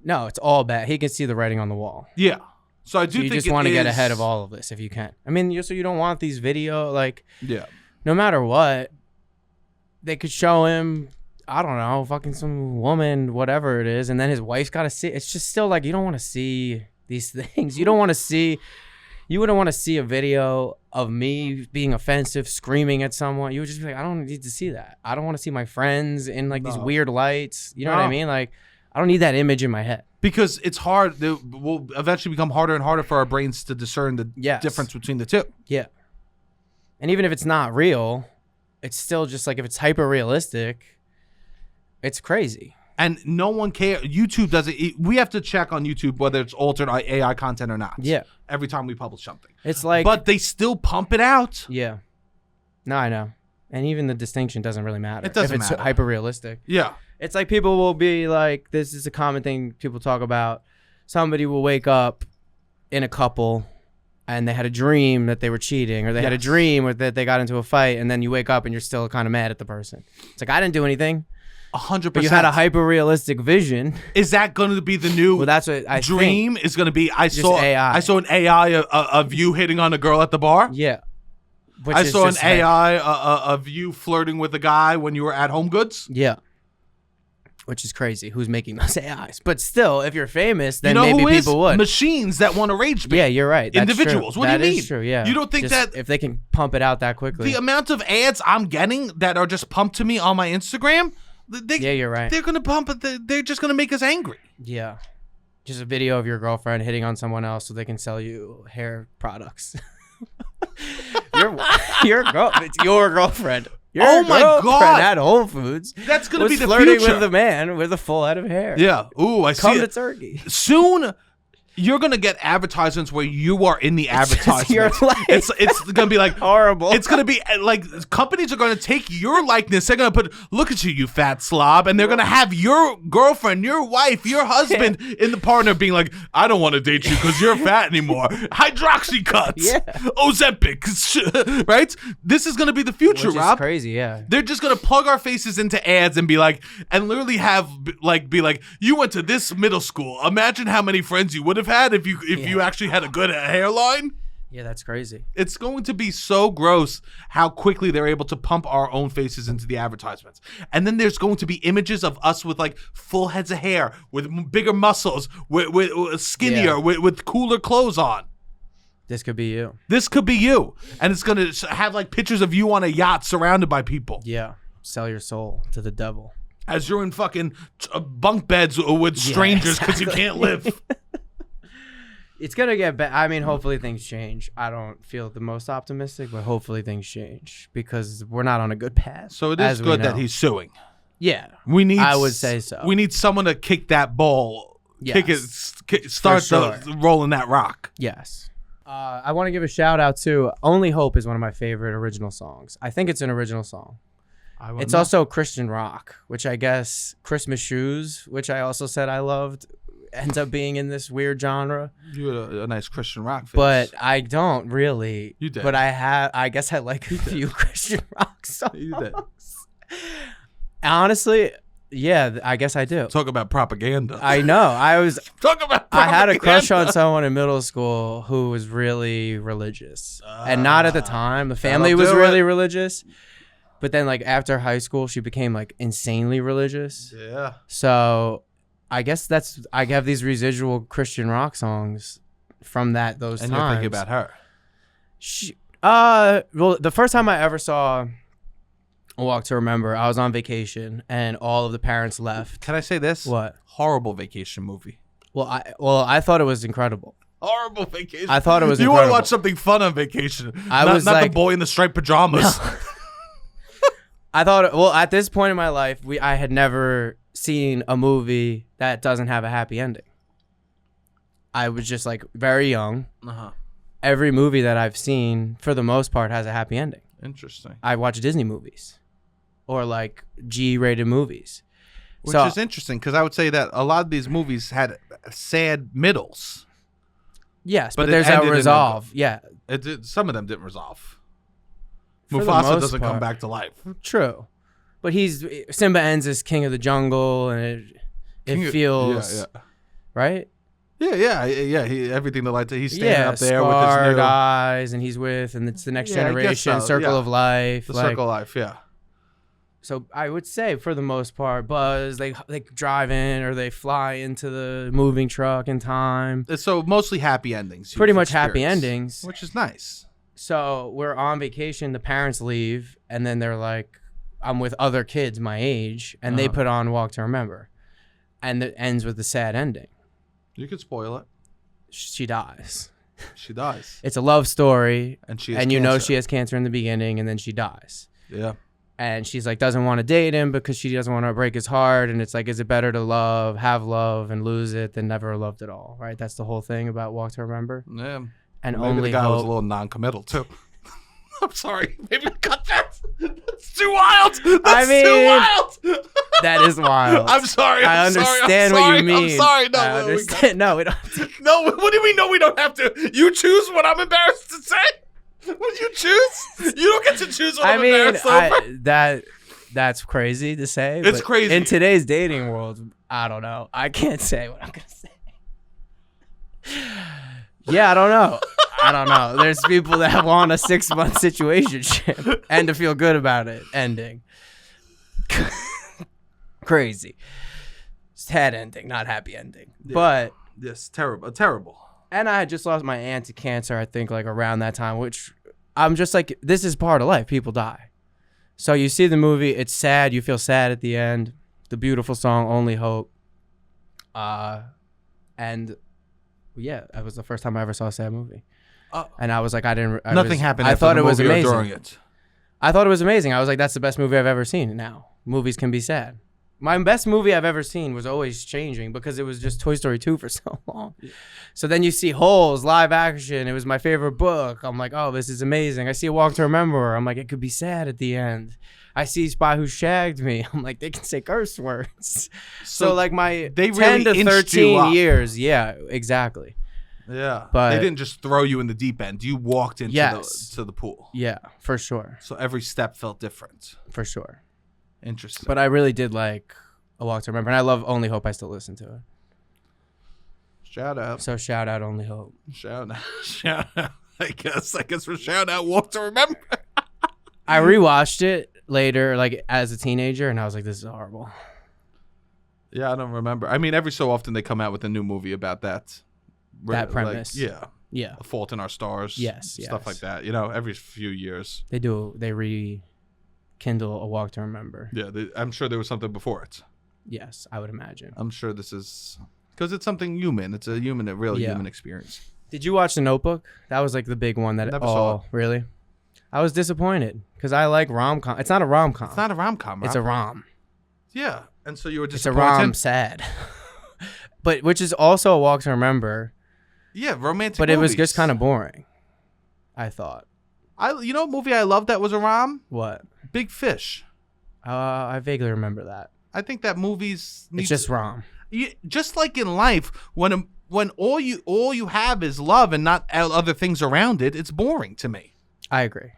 no, it's all bad. He can see the writing on the wall. Yeah. So I do think you just want to get ahead of all of this if you can. I mean, so you don't want these video no matter what, they could show him, I don't know, fucking some woman, whatever it is, and then his wife's got to see. It's just still like, you don't want to see these things. You wouldn't want to see a video of me being offensive, screaming at someone. You would just be like, I don't need to see that. I don't want to see my friends in like these weird lights. You know what I mean? Like, I don't need that image in my head. Because it's hard. It will eventually become harder and harder for our brains to discern the difference between the two. Yeah. And even if it's not real, it's still just like, if it's hyper realistic, it's crazy. And no one cares. YouTube doesn't. We have to check on YouTube whether it's altered AI content or not. Yeah. Every time we publish something. It's like. But they still pump it out. Yeah. No, I know. And even the distinction doesn't really matter. It doesn't matter. If it's hyper realistic. Yeah. It's like people will be like, this is a common thing people talk about. Somebody will wake up in a couple and they had a dream that they were cheating, or they had a dream that they got into a fight, and then you wake up and you're still kind of mad at the person. It's like, I didn't do anything. 100%. But you had a hyper realistic vision. Is that going to be the new that's what I dream? Think. Is going to be I Just saw AI. I saw an AI of you hitting on a girl at the bar. Yeah. I saw an AI of you flirting with a guy when you were at Home Goods. Yeah. Which is crazy. Who's making those AIs? But still, if you're famous, then maybe people would. Machines that want to rage bait. Yeah, you're right. That's individuals. True. What do you mean? That is true, yeah. You don't think that if they can pump it out that quickly? The amount of ads I'm getting that are just pumped to me on my Instagram Yeah, you're right. They're gonna pump it. They're just gonna make us angry. Yeah. Just a video of your girlfriend hitting on someone else so they can sell you hair products. It's your girlfriend. Oh my God! At Whole Foods. That's gonna be the flirting future. with a man with a full head of hair. Yeah. Ooh, I see. Come to it. Turkey. Soon, you're gonna get advertisements where you are in the advertisement. Your life. It's gonna be like horrible. It's gonna be like companies are gonna take your likeness. They're gonna put, look at you, you fat slob, and they're gonna have your girlfriend, your wife, your husband in the partner being like, I don't want to date you because you're fat anymore. Hydroxycuts, Ozempic, right? This is gonna be the future, Which is Rob. crazy, yeah. They're just gonna plug our faces into ads and be like, and literally be like, you went to this middle school. Imagine how many friends you would have had if you actually had a good hairline. Yeah, that's crazy. It's going to be so gross how quickly they're able to pump our own faces into the advertisements. And then there's going to be images of us with like full heads of hair, with bigger muscles, with skinnier, with cooler clothes on. This could be you. This could be you. And it's going to have like pictures of you on a yacht surrounded by people. Yeah. Sell your soul to the devil. As you're in fucking bunk beds with strangers because you can't live. It's going to get better. I mean, hopefully things change. I don't feel the most optimistic, but hopefully things change because we're not on a good path. So it is good that he's suing. Yeah. I would say so. We need someone to kick that ball. Yes. Start rolling that rock. Yes. I want to give a shout out to Only Hope is one of my favorite original songs. I think it's an original song. It's also Christian rock, which I guess Christmas Shoes, which I also said I loved, ends up being in this weird genre. You had a nice Christian rock face. But I don't really. You did. But I guess I like a few Christian rock songs. You did. Honestly, yeah, I guess I do. Talk about propaganda. I know. Talk about propaganda. I had a crush on someone in middle school who was really religious. And not at the time. The family was really religious. But then like after high school, she became like insanely religious. Yeah. So I guess I have these residual Christian rock songs from those times. And you're thinking about her. Well, the first time I ever saw A Walk to Remember, I was on vacation and all of the parents left. Can I say this? What? Horrible vacation movie. Well, I thought it was incredible. Horrible vacation. I thought it was You incredible. want to watch something fun on vacation. I was not like, the boy in the striped pajamas. No. I thought, at this point in my life, I had never seen a movie that doesn't have a happy ending. I was just like very young. Uh-huh. Every movie that I've seen, for the most part, has a happy ending. Interesting. I watch Disney movies or like G-rated movies. Which is interesting because I would say that a lot of these movies had sad middles. Yes, but there's a resolve. Yeah. Some of them didn't resolve. For Mufasa doesn't come back to life. True. But Simba ends as king of the jungle, and it feels right. Yeah. Everything the light. He's standing up there with his new eyes, and he's with, and it's the next generation, circle of life. The circle of life, yeah. So I would say, for the most part, Buzz, they drive in or they fly into the moving truck in time. So mostly happy endings. Pretty much happy endings, which is nice. So we're on vacation. The parents leave, and then they're like, I'm with other kids my age, and they put on Walk to Remember. And it ends with a sad ending. You could spoil it. She dies. She dies. It's a love story. And she has cancer in the beginning, and then she dies. Yeah. And she's like, doesn't want to date him because she doesn't want to break his heart. And it's like, is it better to have love, and lose it than never loved at all? Right? That's the whole thing about Walk to Remember. Yeah. And maybe the guy was a little non-committal too. I'm sorry. Maybe cut that. That's too wild. Too wild. That is wild. I'm sorry. I understand what you mean. I'm sorry. No, I understand. No, we don't. No, what do you mean? No, we don't have to. You choose what I'm embarrassed to say. What you choose? You don't get to choose what I'm embarrassed over. That's crazy to say. It's crazy. In today's dating world, I don't know. I can't say what I'm gonna say. Yeah, I don't know. There's people that want a 6-month situationship and to feel good about it ending. Crazy. Sad ending, not happy ending. Yeah. But yes, terrible. And I had just lost my aunt to cancer, I think, like around that time, which I'm just like, this is part of life. People die. So you see the movie, it's sad, you feel sad at the end. The beautiful song Only Hope. And yeah, that was the first time I ever saw a sad movie. And I was like, nothing happened. I after thought the it was movie or amazing. during it. I thought it was amazing. I was like, that's the best movie I've ever seen. Now movies can be sad. My best movie I've ever seen was always changing because it was just Toy Story 2 for so long. So then you see Holes, live action. It was my favorite book. I'm like, oh, this is amazing. I see A Walk to Remember. I'm like, it could be sad at the end. I see Spy Who Shagged Me. I'm like, they can say curse words. So like my 10 to 13 years. Yeah, exactly. Yeah. But they didn't just throw you in the deep end. You walked into to the pool. Yeah, for sure. So every step felt different. For sure. Interesting. But I really did like A Walk to Remember. And I love Only Hope. I still listen to it. Shout out. So shout out Only Hope. Shout out. Shout out. I guess we're shout out Walk to Remember. I rewatched it later, like as a teenager, and I was like, this is horrible. Yeah, I don't remember. I mean, every so often they come out with a new movie about that. That premise. Like, yeah. A Fault in Our Stars. Yes. Stuff like that. You know, every few years. They rekindle A Walk to Remember. Yeah, I'm sure there was something before it. Yes, I would imagine. I'm sure this is because it's something human. It's a real human experience. Did you watch The Notebook? That was like the big one that Never saw it. Really? I was disappointed because I like rom-com. It's not a rom-com. It's not a rom-com. It's a rom. Yeah, and so you were It's disappointed. a rom sad. But which is also A Walk to Remember. Yeah, romantic. But movies. it was just kind of boring. I thought. You know, a movie I loved that was a rom. What? Big Fish. I vaguely remember that. I think that movie's. It's just rom. Just like in life, when all you have is love and not other things around it, it's boring to me. I agree.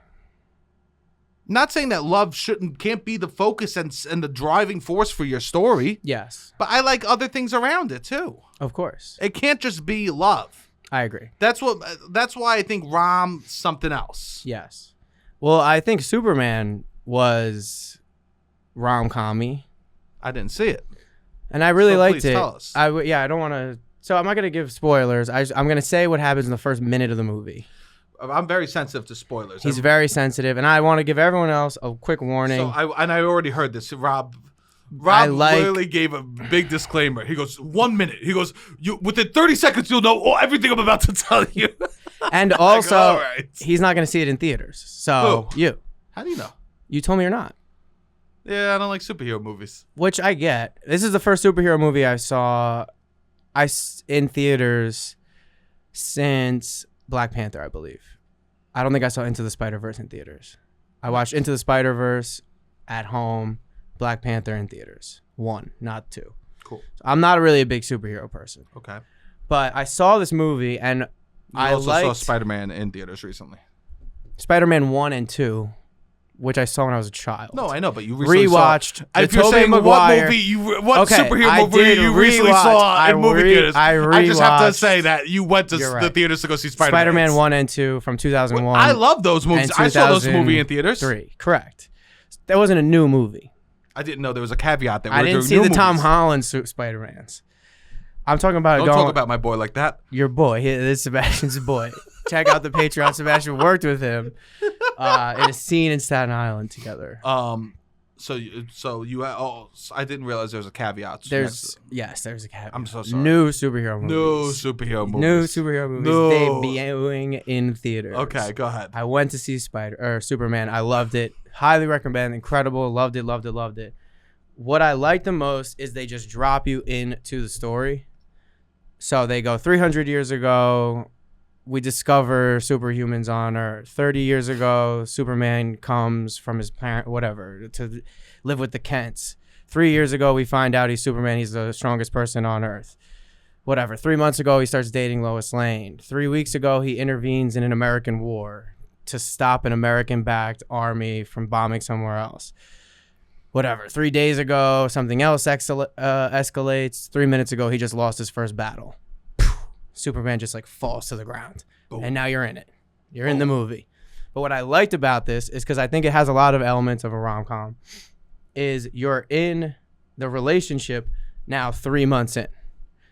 Not saying that love can't be the focus and the driving force for your story. Yes. But I like other things around it too. Of course. It can't just be love. I agree. That's why I think rom something else. Yes. Well, I think Superman was rom-com-y. I didn't see it. And I really liked please it. tell us. I don't want to. So I'm not going to give spoilers. I'm going to say what happens in the first minute of the movie. I'm very sensitive to spoilers. He's very sensitive, and I want to give everyone else a quick warning. So I already heard this. Rob literally gave a big disclaimer. He goes, 1 minute. He goes, within 30 seconds, you'll know everything I'm about to tell you. And also, all right. He's not going to see it in theaters. So, you. How do you know? You told me you're not. Yeah, I don't like superhero movies. Which I get. This is the first superhero movie I saw in theaters since Black Panther, I believe. I don't think I saw Into the Spider-Verse in theaters. I watched Into the Spider-Verse at home, Black Panther in theaters. 1, not 2. Cool. So I'm not really a big superhero person. Okay. But I saw this movie, and I also saw Spider-Man in theaters recently. Spider-Man 1 and 2, which I saw when I was a child. No, I know, but you recently rewatched. If you're saying Maguire, what superhero movie you recently saw in movie theaters, I just have to say that you went to the theaters to go see Spider-Man. Spider-Man 1 and 2 from 2001. I love those movies. I saw those movies in theaters. 3, correct. That wasn't a new movie. I didn't know there was a caveat there. I didn't see the Tom Holland Spider-Mans. I'm talking about. Don't talk about my boy like that. Your boy. This is Sebastian's boy. Check out the Patreon. Sebastian worked with him in a scene in Staten Island together. So you. I didn't realize there was a caveat. There's a caveat. I'm so sorry. New superhero movies. New superhero movies debuting in theaters. Okay, go ahead. I went to see Superman. I loved it. Highly recommend. Incredible. Loved it. What I like the most is they just drop you into the story. So they go 300 years ago, we discover superhumans on Earth. 30 years ago, Superman comes from his parent, whatever, to live with the Kents. 3 years ago, we find out he's Superman. He's the strongest person on Earth. Whatever. 3 months ago, he starts dating Lois Lane. 3 weeks ago, he intervenes in an American war to stop an American-backed army from bombing somewhere else. Whatever. 3 days ago, something else escalates. 3 minutes ago, he just lost his first battle. Superman just like falls to the ground. Boom. And now you're in it. You're in the movie. But what I liked about this is because I think it has a lot of elements of a rom-com, is you're in the relationship now 3 months in.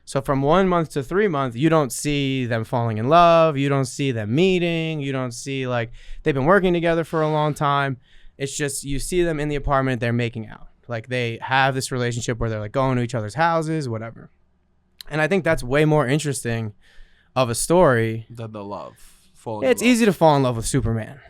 So from 1 month to 3 months, you don't see them falling in love. You don't see them meeting. You don't see like they've been working together for a long time. It's just you see them in the apartment, they're making out. Like they have this relationship where they're like going to each other's houses, whatever. And I think that's way more interesting of a story than the love. It's easy to fall in love with Superman,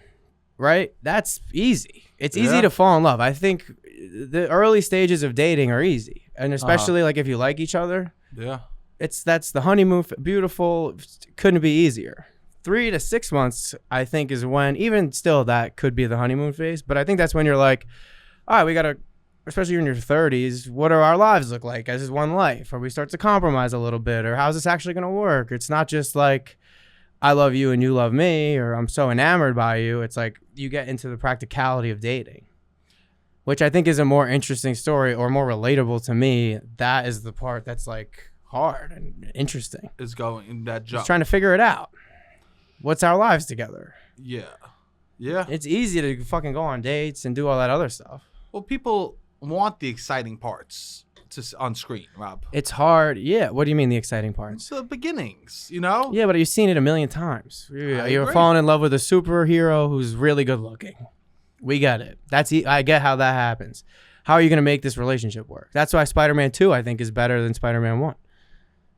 right? That's easy. It's easy to fall in love. I think the early stages of dating are easy, and especially like if you like each other. Yeah. That's the honeymoon. Beautiful. Couldn't be easier. 3 to 6 months, I think, is when, even still, that could be the honeymoon phase. But I think that's when you're like, all right, we got to, especially in your 30s, what do our lives look like as is one life? Or we start to compromise a little bit, or how's this actually going to work? It's not just like, I love you and you love me, or I'm so enamored by you. It's like you get into the practicality of dating, which I think is a more interesting story or more relatable to me. That is the part that's like hard and interesting. Is going in that jump. Just trying to figure it out. What's our lives together? Yeah. Yeah. It's easy to fucking go on dates and do all that other stuff. Well, people want the exciting parts on screen, Rob. It's hard. Yeah. What do you mean the exciting parts? It's the beginnings, you know? Yeah, but you've seen it a million times. You're falling in love with a superhero who's really good looking. We get it. I get how that happens. How are you going to make this relationship work? That's why Spider-Man 2, I think, is better than Spider-Man 1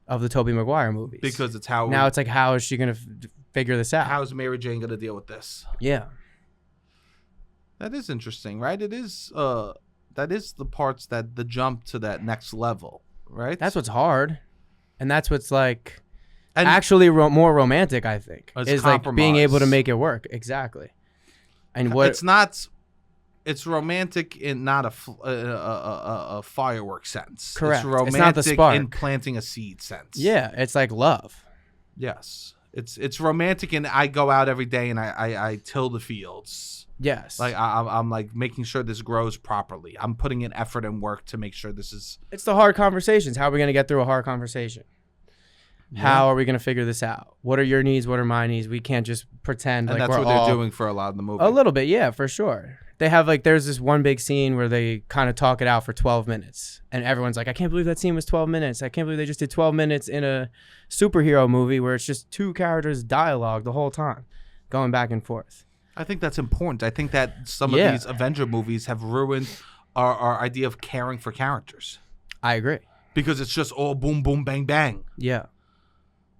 of the Tobey Maguire movies. Because it's how... Now it's like, how is she going to figure this out? How is Mary Jane going to deal with this? Yeah. That is interesting, right? It is... that is the parts that the jump to that next level, right? That's what's hard. And that's what's like... And actually more romantic, I think. Is like being able to make it work. Exactly. And what... It's romantic in not a firework sense. Correct. It's romantic it's not the spark. In planting a seed sense. Yeah, it's like love. Yes. It's romantic and I go out every day and I till the fields. Yes. Like I'm like making sure this grows properly. I'm putting in effort and work to make sure this is... It's the hard conversations. How are we going to get through a hard conversation? Yeah. How are we going to figure this out? What are your needs? What are my needs? We can't just pretend and like that's we're what all... they're doing for a lot of the movie. A little bit, yeah, for sure. They have like, there's this one big scene where they kind of talk it out for 12 minutes. And everyone's like, I can't believe that scene was 12 minutes. I can't believe they just did 12 minutes in a superhero movie where it's just two characters dialogue the whole time, going back and forth. I think that's important. I think that some of these Avenger movies have ruined our idea of caring for characters. I agree. Because it's just all boom, boom, bang, bang. Yeah.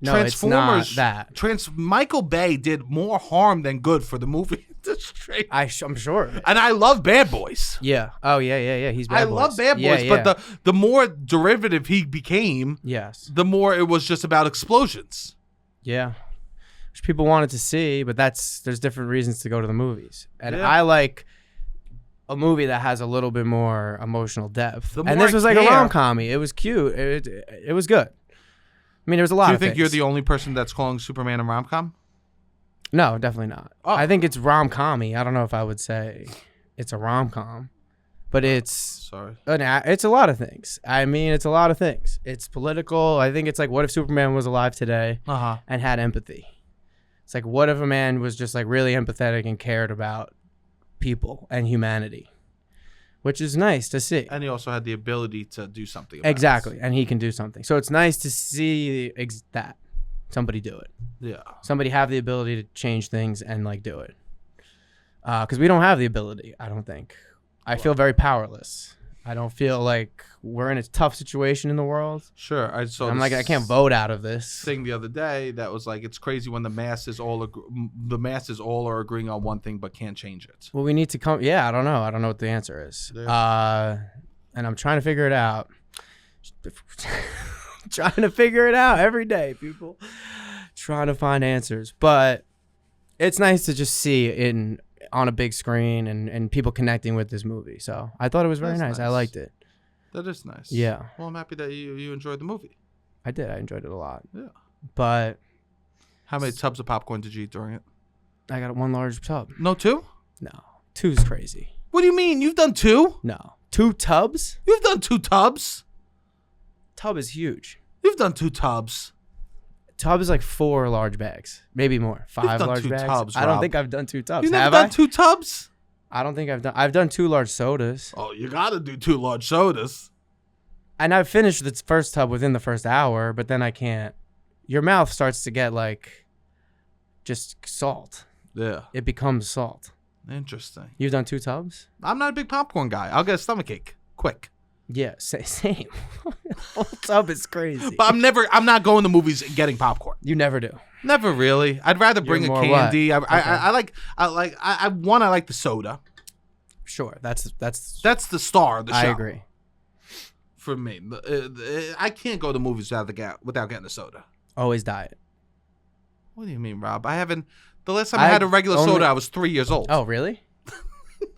No, Transformers, it's not that. Michael Bay did more harm than good for the movie industry. I'm sure. And I love Bad Boys. Yeah. Oh, yeah. He's Bad Boys. I love Bad Boys, but the more derivative he became, the more it was just about explosions. Yeah. Which people wanted to see, but there's different reasons to go to the movies. And I like a movie that has a little bit more emotional depth. And this was like a rom-com-y. It was cute. It was good. I mean, there was a lot of things. Do you think you're the only person that's calling Superman a rom-com? No, definitely not. Oh. I think it's rom-com-y. I don't know if I would say it's a rom-com, but it's it's a lot of things. I mean, it's a lot of things. It's political. I think it's like, what if Superman was alive today and had empathy? It's like, what if a man was just like really empathetic and cared about people and humanity? Which is nice to see. And he also had the ability to do something about Exactly. And he can do something. So it's nice to see that. Somebody do it. Yeah. Somebody have the ability to change things and like do it. Because we don't have the ability, I don't think. I feel very powerless. I don't feel like we're in a tough situation in the world. Sure. I can't vote out of this. Thing the other day that was like, it's crazy when the masses all are agreeing on one thing but can't change it. Well, we need to come. Yeah, I don't know. I don't know what the answer is. Yeah. And I'm trying to figure it out. Trying to figure it out every day, people. Trying to find answers. But it's nice to just see it on a big screen and people connecting with this movie. So I thought it was very nice. I liked it. That is nice. Yeah. Well, I'm happy that you enjoyed the movie. I did. I enjoyed it a lot. Yeah. But how many tubs of popcorn did you eat during it? I got one large tub. No, 2? No. 2's crazy. What do you mean? You've done 2? No. 2 tubs? You've done 2 tubs. Tub is huge. You've done 2 tubs. Tub is like 4 large bags, maybe more. 5 large bags. Tubs, I don't think I've done 2 tubs. You've never done 2 tubs? I don't think I've done 2 large sodas. Oh, you gotta do 2 large sodas. And I've finished the first tub within the first hour, but then I can't. Your mouth starts to get like just salt. Yeah. It becomes salt. Interesting. You've done 2 tubs? I'm not a big popcorn guy. I'll get a stomachache quick. Yeah, same. Whole tub is crazy. But I'm not going to movies and getting popcorn. You never do. Never really. I'd rather bring a candy. I like the soda. Sure, that's the star of the show. I agree. For me, I can't go to movies without getting a soda. Always diet. What do you mean, Rob? I haven't. The last time I had a regular soda, I was 3 years old. Oh, really?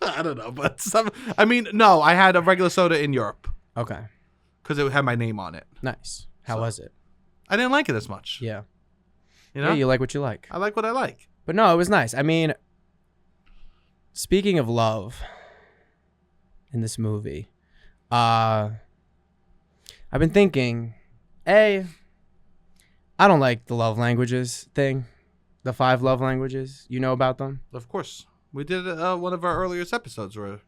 I don't know, but no, I had a regular soda in Europe. Okay. Because it had my name on it. Nice. How was it? I didn't like it as much. Yeah. You know? Yeah, you like what you like. I like what I like. But no, it was nice. I mean, speaking of love in this movie, I've been thinking, I don't like the love languages thing. The 5 love languages. You know about them? Of course. We did one of our earliest episodes where...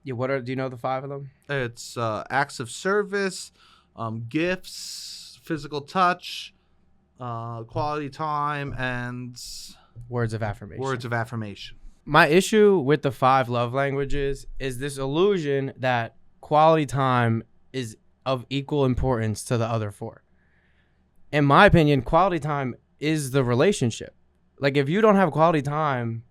Yeah, do you know the 5 of them? It's acts of service, gifts, physical touch, quality time, and... Words of affirmation. My issue with the 5 love languages is this illusion that quality time is of equal importance to the other 4. In my opinion, quality time is the relationship. Like, if you don't have quality time...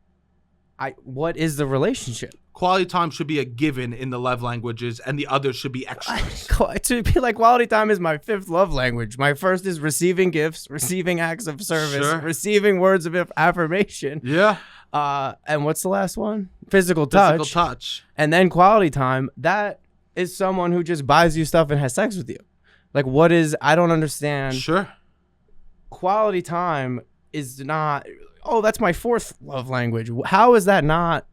what is the relationship? Quality time should be a given in the love languages, and the others should be extras. To be like, quality time is my 5th love language. My first is receiving gifts, receiving acts of service, receiving words of affirmation. Yeah. And what's the last one? Physical touch. And then quality time. That is someone who just buys you stuff and has sex with you. Like, I don't understand. Sure. Quality time is not... Oh, that's my 4th love language. How is that not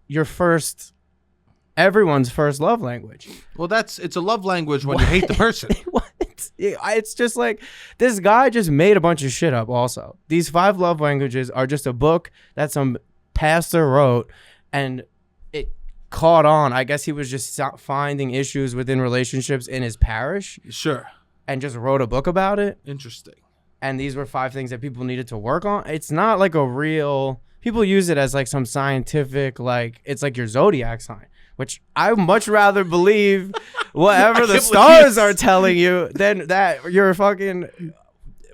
everyone's first love language? Well, it's a love language when you hate the person. What? It's just like, this guy just made a bunch of shit up also. These 5 love languages are just a book that some pastor wrote, and it caught on. I guess he was just finding issues within relationships in his parish. Sure. And just wrote a book about it. Interesting. And these were 5 things that people needed to work on. It's not like a real... People use it as like some scientific, like, it's like your zodiac sign, which I much rather believe whatever the stars are telling you than that your fucking...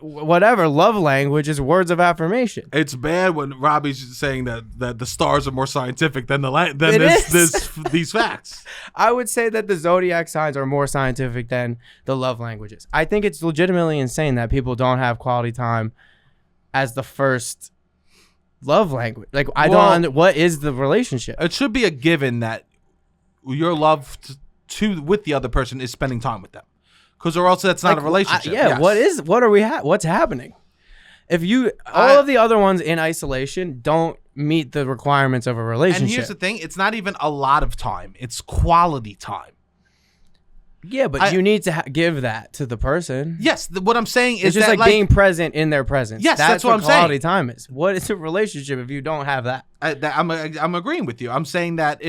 whatever love language is words of affirmation. It's bad when Robbie's saying that the stars are more scientific than these facts. I would say that the zodiac signs are more scientific than the love languages. I think it's legitimately insane that people don't have quality time as the first love language. Like, what is the relationship? It should be a given that your love with the other person is spending time with them. Because or else that's not a relationship. Yes. What's happening? If all of the other ones in isolation don't meet the requirements of a relationship. And here's the thing, it's not even a lot of time. It's quality time. Yeah, but you need to give that to the person. Yes, what I'm saying is it's just like being present in their presence. Yes, that's what I'm saying. Quality time is. What is a relationship if you don't have that? I'm agreeing with you. I'm saying that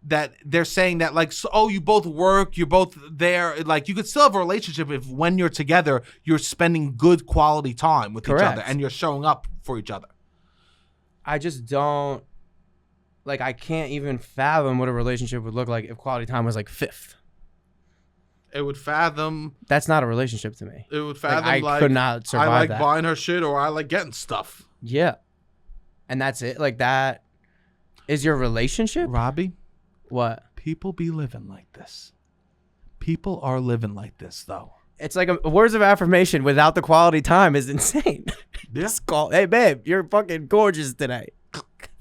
that they're saying that, like, so, you both work, you're both there, like, you could still have a relationship if when you're together you're spending good quality time with each other and you're showing up for each other. I just don't, like, I can't even fathom what a relationship would look like if quality time was like 5th. It would fathom. That's not a relationship to me. It would fathom, I could not survive that. I like buying her shit, or I like getting stuff. Yeah. And that's it. Like, that is your relationship? Robbie? What? People be living like this. People are living like this, though. It's like words of affirmation without the quality time is insane. Yeah. Just call, hey, babe, you're fucking gorgeous today.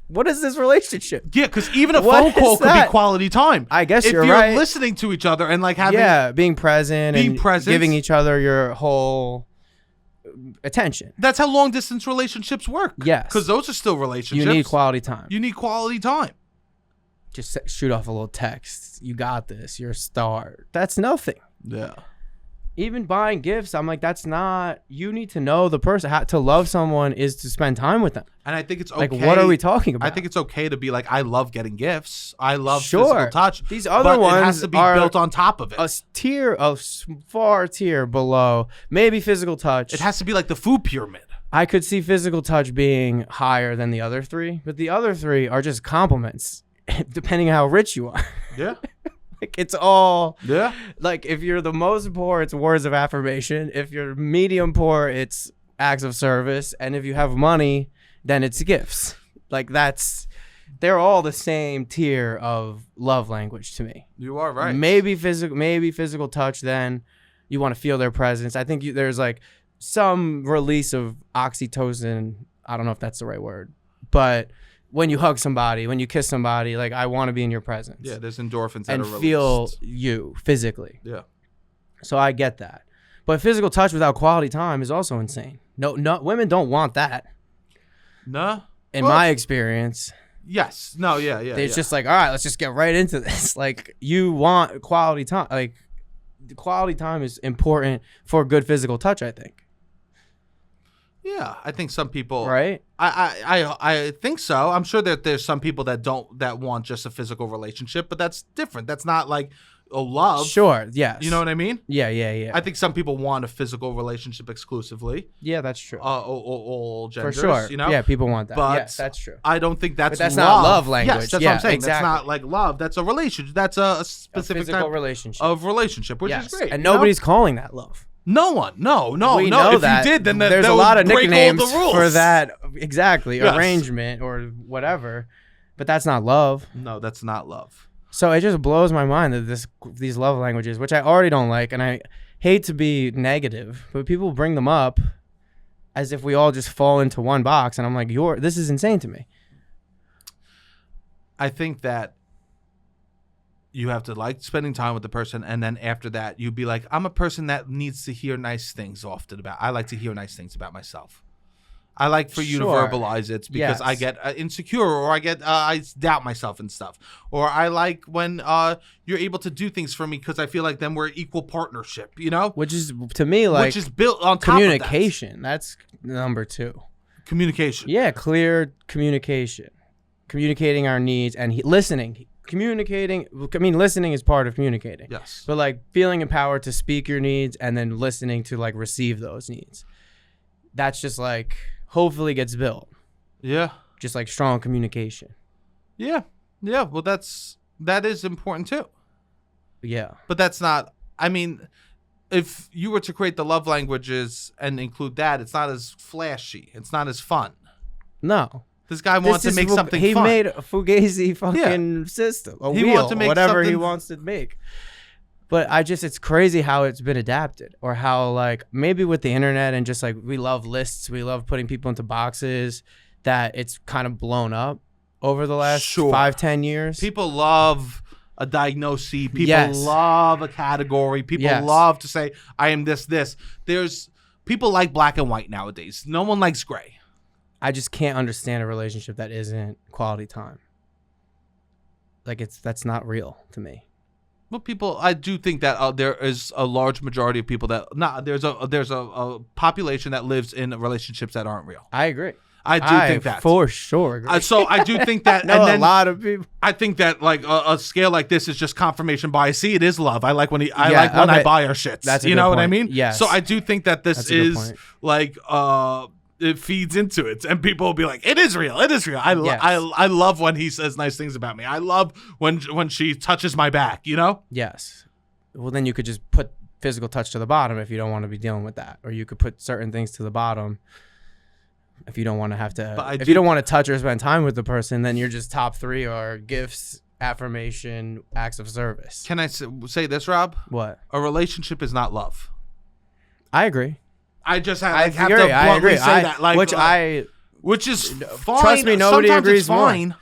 What is this relationship? Yeah, because even a phone call could be quality time. I guess you're right. If you're listening to each other and like having... Yeah, being present and giving each other your whole attention. That's how long-distance relationships work. Yes. Because those are still relationships. You need quality time. You need quality time. Just shoot off a little text. You got this. You're a star. That's nothing. Yeah. Even buying gifts, I'm like, that's not... You need to know the person. To love someone is to spend time with them. And I think it's okay. Like, what are we talking about? I think it's okay to be like, I love getting gifts. I love physical touch. These other ones it has to be built on top of it. A far tier below. Maybe physical touch. It has to be like the food pyramid. I could see physical touch being higher than the other 3, but the other 3 are just compliments. depending how rich you are. Yeah. Like it's all Yeah. like if you're the most poor, it's words of affirmation. If you're medium poor, it's acts of service. And if you have money, then it's gifts. Like they're all the same tier of love language to me. You are right. Maybe physical touch, then you want to feel their presence. I think there's like some release of oxytocin. I don't know if that's the right word, but when you hug somebody, when you kiss somebody, like I want to be in your presence. Yeah, there's endorphins that and are released. feel you physically. Yeah. So I get that. But physical touch without quality time is also insane. No, women don't want that. No. In my experience. Yes. No, yeah. It's just like, all right, let's just get right into this. Like you want quality time. Like the quality time is important for good physical touch, I think. Yeah, I think some people. Right. I think so. I'm sure that there's some people that want just a physical relationship, but that's different. That's not like love. Sure. Yes. You know what I mean? Yeah. I think some people want a physical relationship exclusively. Yeah, that's true. All genders. For sure. You know? Yeah, people want that. But yes, that's true. I don't think that's. But that's love. not love language. Yes, that's yeah, what I'm saying. Exactly. That's not like love. That's a relationship. That's a specific physical type relationship. of relationship, which is great. And nobody's calling that love. No one. No. We know if that. you did, then there's that a lot of break nicknames all the rules. for that. Exactly. Yes. Arrangement or whatever. But that's not love. No, that's not love. So it just blows my mind that these love languages, which I already don't like, and I hate to be negative, but people bring them up as if we all just fall into one box, and I'm like, this is insane to me. I think that you have to like spending time with the person, and then after that, you'd be like, I'm a person that needs to hear nice things often about. I like to hear nice things about myself. I like for you to verbalize it because I get insecure, or I doubt myself and stuff. Or I like when you're able to do things for me because I feel like then we're equal partnership, you know? Which is, to me, like... Which is built on top communication. That's number 2. Communication. Yeah, clear communication. Communicating our needs and listening. Communicating... I mean, listening is part of communicating. Yes. But, like, feeling empowered to speak your needs and then listening to, like, receive those needs. That's just, like... hopefully gets built. Yeah. Just like strong communication. Yeah. Well, that is important too. Yeah. But that's not, I mean, if you were to create the love languages and include that, it's not as flashy. It's not as fun. No. This guy wants to make something fun. He made a Fugazi fucking system. A wheel, whatever he wants to make. But it's crazy how it's been adapted, or how, like, maybe with the internet and just, like, we love lists, we love putting people into boxes, that it's kind of blown up over the last 5-10 years. People love a diagnosis. People love a category. People love to say, I am this. There's people like black and white nowadays. No one likes gray. I just can't understand a relationship that isn't quality time. Like, that's not real to me. Well, I do think that there is a large majority of people that there's a population that lives in relationships that aren't real. I agree. I do think that for sure. Agree. So I do think that. No, and then, a lot of people. I think that like a scale like this is just confirmation bias. See, it is love. I like when I buy our shits. That's a you good know point. what I mean? Yes. So I do think that this is like it feeds into it, and people will be like, "It is real. It is real." I love when he says nice things about me. I love when she touches my back. You know? Yes. Well, then you could just put physical touch to the bottom if you don't want to be dealing with that, or you could put certain things to the bottom if you don't want to have to. If you don't want to touch or spend time with the person, then you're just top 3 are gifts, affirmation, acts of service. Can I say this, Rob? What? A relationship is not love. I agree. I just have to bluntly say that, like, which is fine. Trust me, nobody Sometimes agrees it's fine.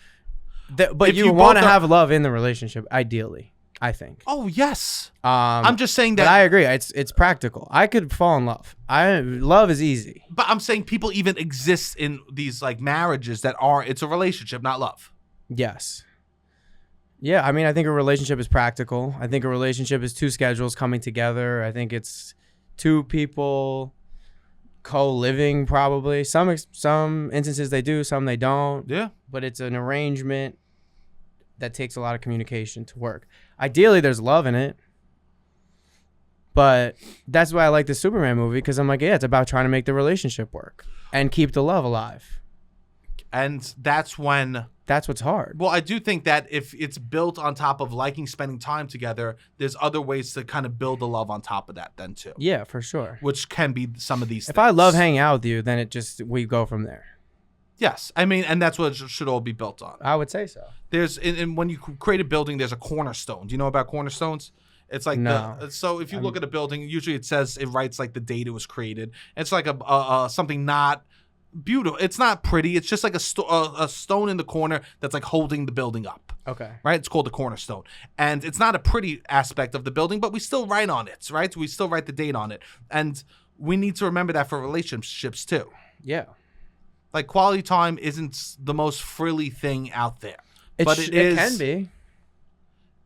But you want to have love in the relationship, ideally, I think. Oh yes. I'm just saying that. But I agree. It's practical. I could fall in love. Love is easy. But I'm saying people even exist in these like marriages that it's a relationship, not love. Yes. Yeah, I mean, I think a relationship is practical. I think a relationship is 2 schedules coming together. I think it's 2 people co-living, probably. Some instances they do, some they don't. Yeah. But it's an arrangement that takes a lot of communication to work. Ideally, there's love in it. But that's why I like the Superman movie, because I'm like, yeah, it's about trying to make the relationship work and keep the love alive. And that's when That's what's hard. Well, I do think that if it's built on top of liking spending time together, there's other ways to kind of build a love on top of that then too. Yeah, for sure. Which can be some of these If things. I love hanging out with you, then we go from there. Yes. I mean, and that's what it should all be built on. I would say so. There's, and when you create a building, there's a cornerstone. Do you know about cornerstones? It's like so if you look at a building, usually it writes like the date it was created. It's like a something not beautiful. It's not pretty. It's just like a stone in the corner that's like holding the building up. Okay. Right? It's called the cornerstone. And it's not a pretty aspect of the building, but we still write on it, right? We still write the date on it. And we need to remember that for relationships too. Yeah. Like quality time isn't the most frilly thing out there. It is, can be.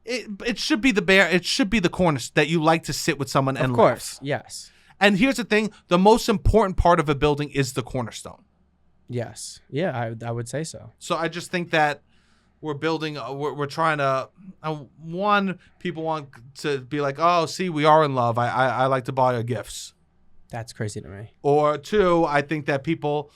It should be it should be the corner that you like to sit with someone and Of course. laugh. Yes. And here's the thing, the most important part of a building is the cornerstone. Yes. Yeah, I would say so. So I just think that we're building, we're trying to, people want to be like, oh, see, we are in love. I like to buy her gifts. That's crazy to me. Or two, I think that people,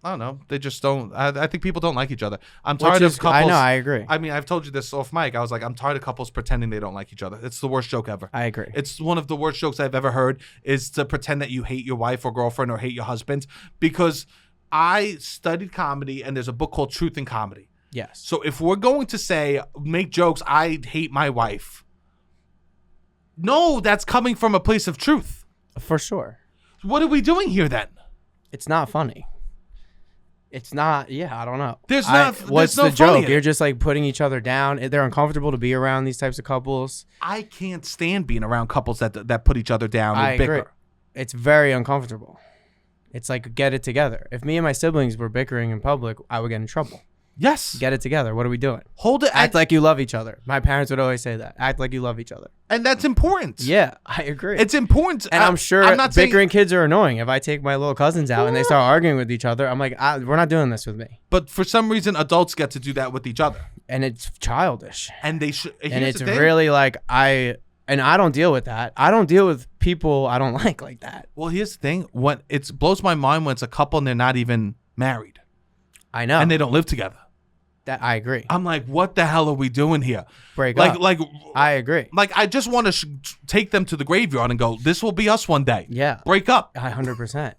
I don't know. They just don't. I think people don't like each other. I'm tired of couples. I know. I agree. I mean, I've told you this off mic. I was like, I'm tired of couples pretending they don't like each other. It's the worst joke ever. I agree. It's one of the worst jokes I've ever heard is to pretend that you hate your wife or girlfriend or hate your husband, because I studied comedy and there's a book called Truth in Comedy. Yes. So if we're going to make jokes, I hate my wife. No, that's coming from a place of truth. For sure. What are we doing here then? It's not funny. It's not. Yeah, I don't know. there's What's no the joke? funny. You're just like putting each other down. They're uncomfortable to be around these types of couples. I can't stand being around couples that put each other down and bicker. Agree. It's very uncomfortable. It's like, get it together. If me and my siblings were bickering in public, I would get in trouble. Yes. Get it together. What are we doing? Hold it. Act like you love each other. My parents would always say that. Act like you love each other. And that's important. Yeah, I agree. It's important. And I'm sure bickering kids are annoying. If I take my little cousins out and they start arguing with each other, I'm like, we're not doing this with me. But for some reason, adults get to do that with each other. And it's childish. And they should. And it's really like, I don't deal with that. I don't deal with people I don't like that. Well, here's the thing. It blows my mind when it's a couple and they're not even married. I know. And they don't live together. That I agree. I'm like, what the hell are we doing here? Break up. Like, I agree. Like, I just want to take them to the graveyard and go, this will be us one day. Yeah. Break up. 100%.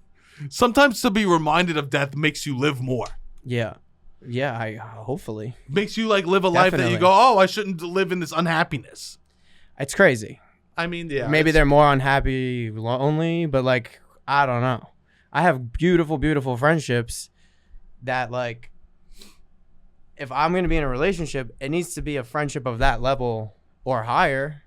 Sometimes to be reminded of death makes you live more. Yeah. Yeah, hopefully. Makes you like live a life that you go, oh, I shouldn't live in this unhappiness. It's crazy. I mean, yeah. Maybe they're more unhappy lonely, but like, I don't know. I have beautiful, beautiful friendships that like, if I'm going to be in a relationship, it needs to be a friendship of that level or higher.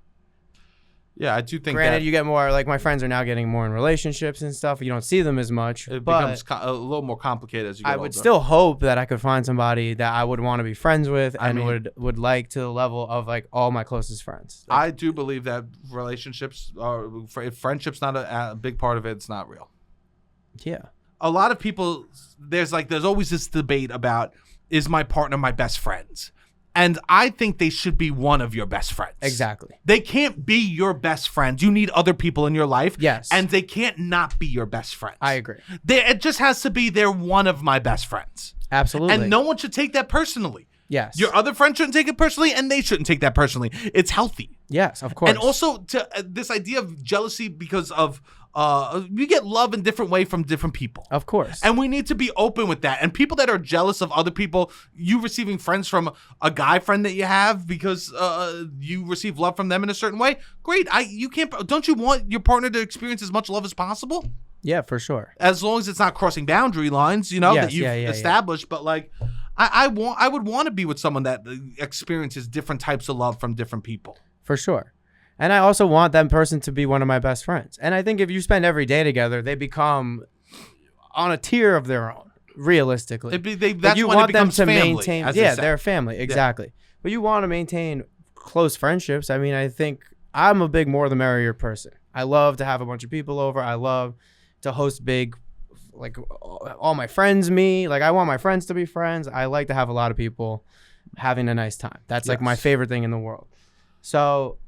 Yeah, I do think Granted, you get more, like my friends are now getting more in relationships and stuff. You don't see them as much. It becomes a little more complicated as you get older. I would still hope that I could find somebody that I would want to be friends with and would like to the level of like all my closest friends. I do believe that relationships if friendship's not a big part of it, it's not real. Yeah. A lot of people, there's always this debate about, is my partner my best friend? And I think they should be one of your best friends. Exactly. They can't be your best friend. You need other people in your life. Yes. And they can't not be your best friends. I agree. It just has to be they're one of my best friends. Absolutely. And no one should take that personally. Yes. Your other friend shouldn't take it personally, and they shouldn't take that personally. It's healthy. Yes, of course. And also to this idea of jealousy because of you get love in different way from different people. Of course. And we need to be open with that. And people that are jealous of other people, you receiving friends from a guy friend that you have because you receive love from them in a certain way, great. Don't you want your partner to experience as much love as possible? Yeah, for sure. As long as it's not crossing boundary lines, that you've established. But like, I would want to be with someone that experiences different types of love from different people. For sure. And I also want that person to be one of my best friends. And I think if you spend every day together, they become on a tier of their own, realistically. That's when it becomes family. They're family, exactly. Yeah. But you want to maintain close friendships. I mean, I think I'm a big more the merrier person. I love to have a bunch of people over. I love to host big, like all my friends meet. Like I want my friends to be friends. I like to have a lot of people having a nice time. That's like my favorite thing in the world. So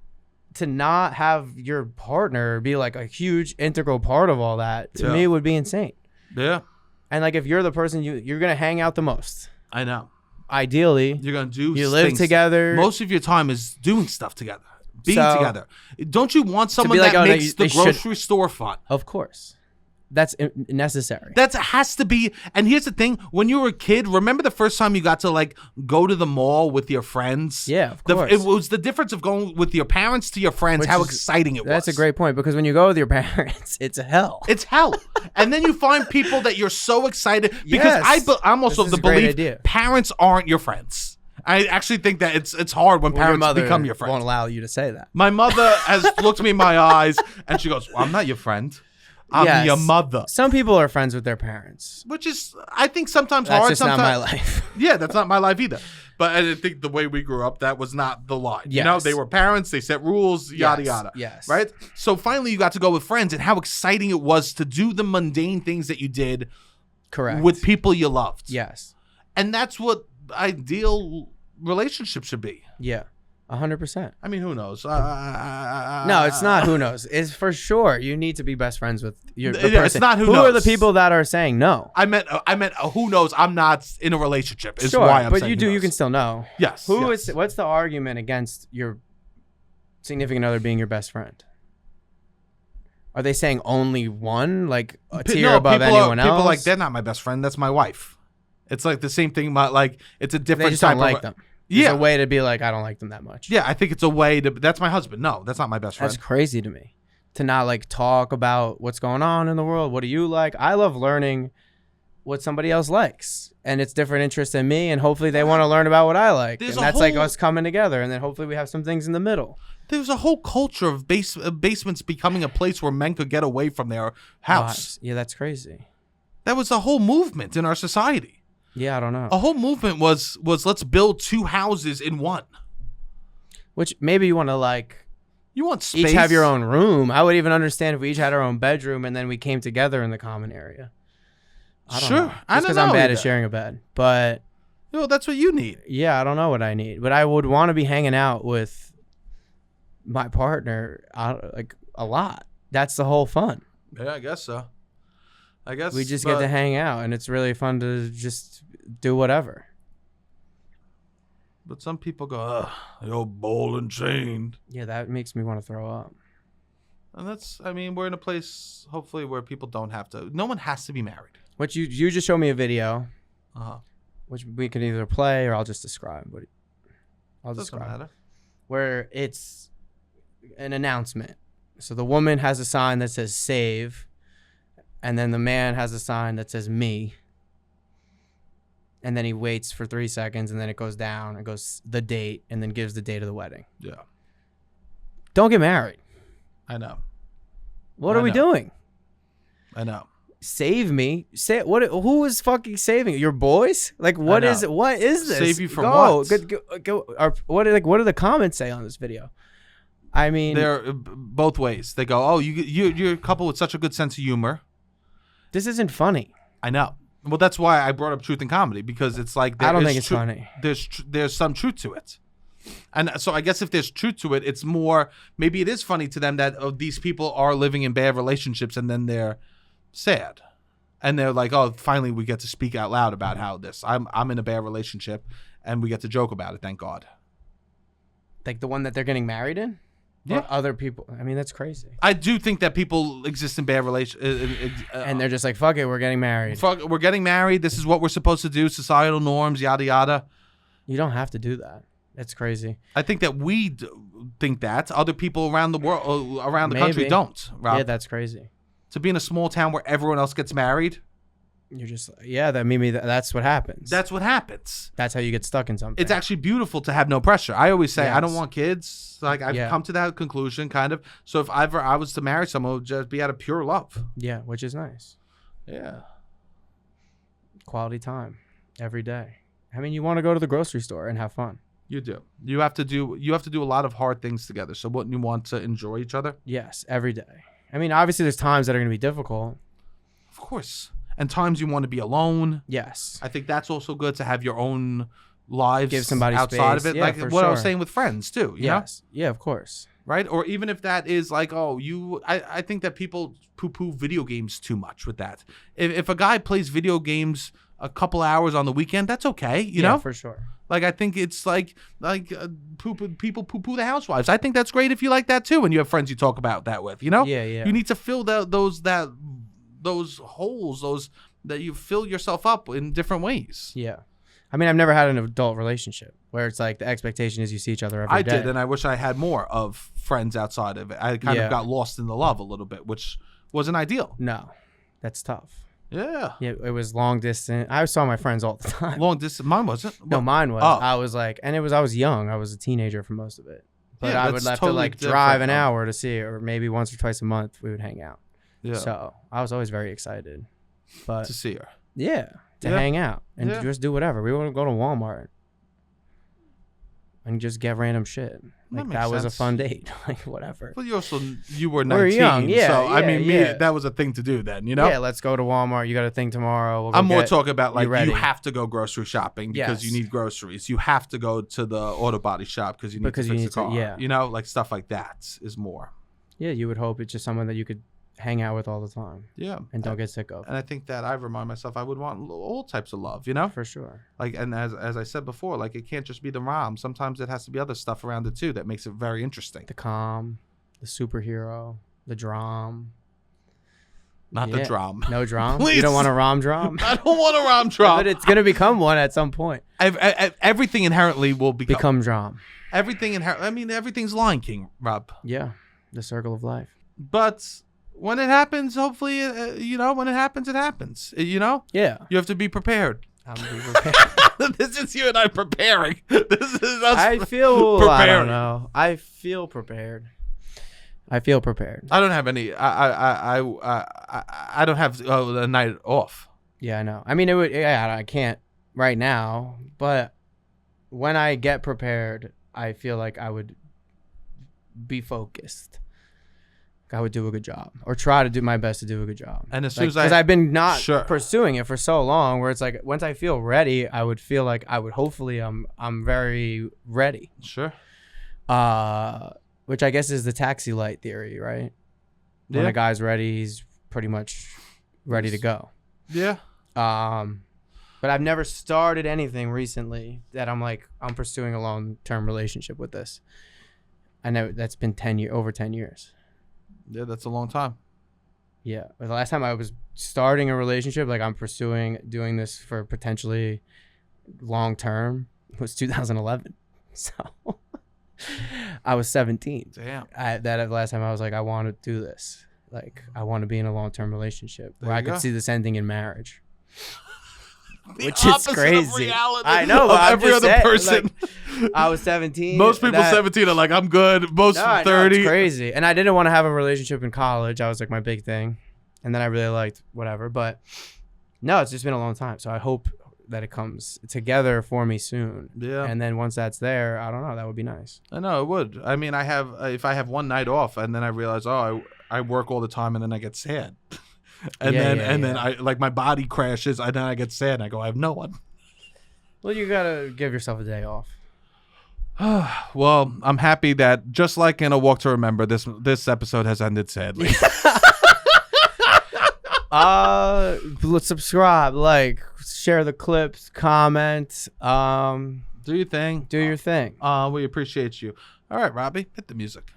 to not have your partner be like a huge integral part of all that to me would be insane. Yeah. And like if you're the person you're gonna hang out the most. I know. Ideally, you're gonna do. You live together. Most of your time is doing stuff together, being together. Don't you want someone like, that makes the grocery store fun? Of course. That's necessary. That has to be. And here's the thing: when you were a kid, remember the first time you got to like go to the mall with your friends? Yeah, of course. It was the difference of going with your parents to your friends. How exciting it was. That's a great point, because when you go with your parents, it's hell. It's hell. And then you find people that you're so excited because I'm also of the belief parents aren't your friends. I actually think that it's hard when parents become your friends. Won't allow you to say that. My mother has looked me in my eyes and she goes, well, "I'm not your friend. I'm your mother." Some people are friends with their parents, which is, I think, sometimes that's hard. That's just not my life. Yeah, that's not my life either. But I think the way we grew up, that was not the line. Yes. You know, they were parents, they set rules, yada, yada. Yes. Right? So finally you got to go with friends, and how exciting it was to do the mundane things that you did. Correct. With people you loved. Yes. And that's what ideal relationships should be. Yeah. 100%. I mean, who knows? No, it's not who knows. It's for sure you need to be best friends with the person. It's not who knows. Who are the people that are saying no? I meant who knows? I'm not in a relationship. Is sure, why I'm but saying you do. knows. You can still know. Yes. What's the argument against your significant other being your best friend? Are they saying only one, like a tier above anyone else? People are like, they're not my best friend. That's my wife. It's like the same thing. Like it's a different they just type don't like of them. Yeah, a way to be like, I don't like them that much. Yeah, I think it's a way to. That's my husband. No, that's not my best friend. That's crazy to me. To not like talk about what's going on in the world. What do you like? I love learning what somebody else likes, and it's different interests than me, and hopefully they want to learn about what I like. And that's like us coming together, and then hopefully we have some things in the middle. There's a whole culture of basements becoming a place where men could get away from their house. Yeah, that's crazy. That was a whole movement in our society. Yeah, I don't know. A whole movement was let's build two houses in one. Which maybe you want to like. You want space. Each have your own room. I would even understand if we each had our own bedroom and then we came together in the common area. I don't know. I don't know. Because I'm bad at sharing a bed, but. That's what you need. Yeah, I don't know what I need, but I would want to be hanging out with my partner like a lot. That's the whole fun. Yeah, I guess so. I guess we just get to hang out, and it's really fun to just do whatever. But some people go, "Ugh, you're ball and chained." Yeah, that makes me want to throw up. And that's, I mean, we're in a place, hopefully, where people don't have to. No one has to be married. Which you just showed me a video, which we can either play or I'll just describe. I'll describe. Doesn't matter. Where it's an announcement. So the woman has a sign that says "save." And then the man has a sign that says "me." And then he waits for 3 seconds, and then it goes down. It goes the date, and then gives the date of the wedding. Yeah. Don't get married. I know. What are we doing? I know. Save me. Say what? Who is fucking saving you? Your boys? Like what is this? Save you from what? Go. What are the comments say on this video? I mean, they're both ways. They go, "Oh, you're a couple with such a good sense of humor." This isn't funny. I know. Well, that's why I brought up truth in comedy, because it's like I don't think it's funny. There's some truth to it, and so I guess if there's truth to it, it's more, maybe it is funny to them that these people are living in bad relationships, and then they're sad, and they're like, "Oh, finally we get to speak out loud about how I'm in a bad relationship, and we get to joke about it. Thank God." Like the one that they're getting married in. Yeah. Or other people. I mean, that's crazy. I do think that people exist in bad relations. And they're just like, fuck it, we're getting married. We're getting married. This is what we're supposed to do. Societal norms, yada, yada. You don't have to do that. That's crazy. I think that we think that. Other people around the world, around the country don't. Rob. Yeah, that's crazy. To be in a small town where everyone else gets married. You're just, that's what happens. That's what happens. That's how you get stuck in something. It's actually beautiful to have no pressure. I always say, I don't want kids. Like, I've come to that conclusion, kind of. So if ever I was to marry someone, it would just be out of pure love. Yeah, which is nice. Yeah. Quality time every day. I mean, you want to go to the grocery store and have fun. You do. You have to do a lot of hard things together. So wouldn't you want to enjoy each other? Yes, every day. I mean, obviously there's times that are going to be difficult. Of course. And times you want to be alone. Yes. I think that's also good to have your own lives. Give somebody outside space. of it. Yeah, like for what I was sure. saying with friends too. You know? Yeah, of course. right? Or even if that is like, oh, I think that people poo-poo video games too much with that. If a guy plays video games a couple hours on the weekend, that's okay, you know? for sure. Like, I think it's like people poo-poo the housewives. I think that's great if you like that too, and you have friends you talk about that with, you know? Yeah. You need to fill those holes, that you fill yourself up in different ways. Yeah. I mean, I've never had an adult relationship where it's like the expectation is you see each other every day. I did, and I wish I had more of friends outside of it. I kind of got lost in the love a little bit, which wasn't ideal. No, that's tough. Yeah. Yeah, it was long distance. I saw my friends all the time. Long distance. Mine wasn't. No, mine was. Oh. I was like, and I was young. I was a teenager for most of it. But Yeah, I would that's have totally to like different, drive an though. hour to see it, or maybe once or twice a month we would hang out. Yeah. So I was always very excited. But To see her. yeah, to Yeah. hang out and Yeah. just do whatever. We want to go to Walmart and just get random shit. Like makes that was a sense. fun date. Like whatever. Well, you were 19. We're young, yeah, So I mean, yeah. that was a thing to do then, you know. Yeah, let's go to Walmart. You got a thing tomorrow. We'll go I'm more get- talking about like you ready. you have to go grocery shopping because you Yes. need groceries. You have to go to the auto body shop because you need to fix the car. yeah. You know, like stuff like that is more. Yeah, you would hope it's just someone that you could hang out with all the time Yeah. and don't get sick of. And I think that I remind myself I would want all types of love, you know? For sure. Like, and as I said before, like it can't just be the rom. Sometimes it has to be other stuff around it too that makes it very interesting. The calm, the superhero, the dram. Not the drum. No dram? Please. You don't want a rom dram? I don't want a rom drum. But it's going to become one at some point. Everything inherently will become dram. everything inherently. I mean, everything's Lion King, Rob. Yeah. The circle of life. But when it happens, hopefully, when it happens, it happens. You know, Yeah. you have to be prepared. I'm prepared. This is you and I preparing. This is us. I feel prepared. I don't know. I feel prepared. I don't have any. I don't have a night off. Yeah, I know. I mean, I can't right now, but when I get prepared, I feel like I would be focused. I would do a good job, or try to do my best to do a good job. And as soon as because I've been not Sure. pursuing it for so long, where it's like once I feel ready, I would feel like hopefully I'm very ready. Sure. Which I guess is the taxi light theory, right? When Yeah. a guy's ready, he's pretty much ready to go. Yeah. But I've never started anything recently that I'm pursuing a long-term relationship with this. I know that's been over 10 years. Yeah, that's a long time. Yeah. But the last time I was starting a relationship, like I'm doing this for potentially long-term, was 2011. So I was 17. Damn. That last time I was like, I want to do this. Like, I want to be in a long-term relationship There where I you could go. see this ending in marriage. Which is opposite of crazy. reality I know. of But I'm every just other saying, person. like, I was 17. Most people 17 are like, I'm good. Most No, I know, 30. it's crazy. And I didn't want to have a relationship in college. That was like my big thing. And then I really liked whatever. But no, it's just been a long time. So I hope that it comes together for me soon. Yeah. And then once that's there, I don't know. That would be nice. I know it would. I mean, if I have one night off and then I realize, I work all the time and then I get sad. And then I like my body crashes and then I get sad and I go, I have no one. Well, you got to give yourself a day off. Well, I'm happy that just like in A Walk to Remember, this episode has ended sadly. Let's subscribe, like, share the clips, comment. Do your thing. Do your thing. We appreciate you. All right, Robbie, hit the music.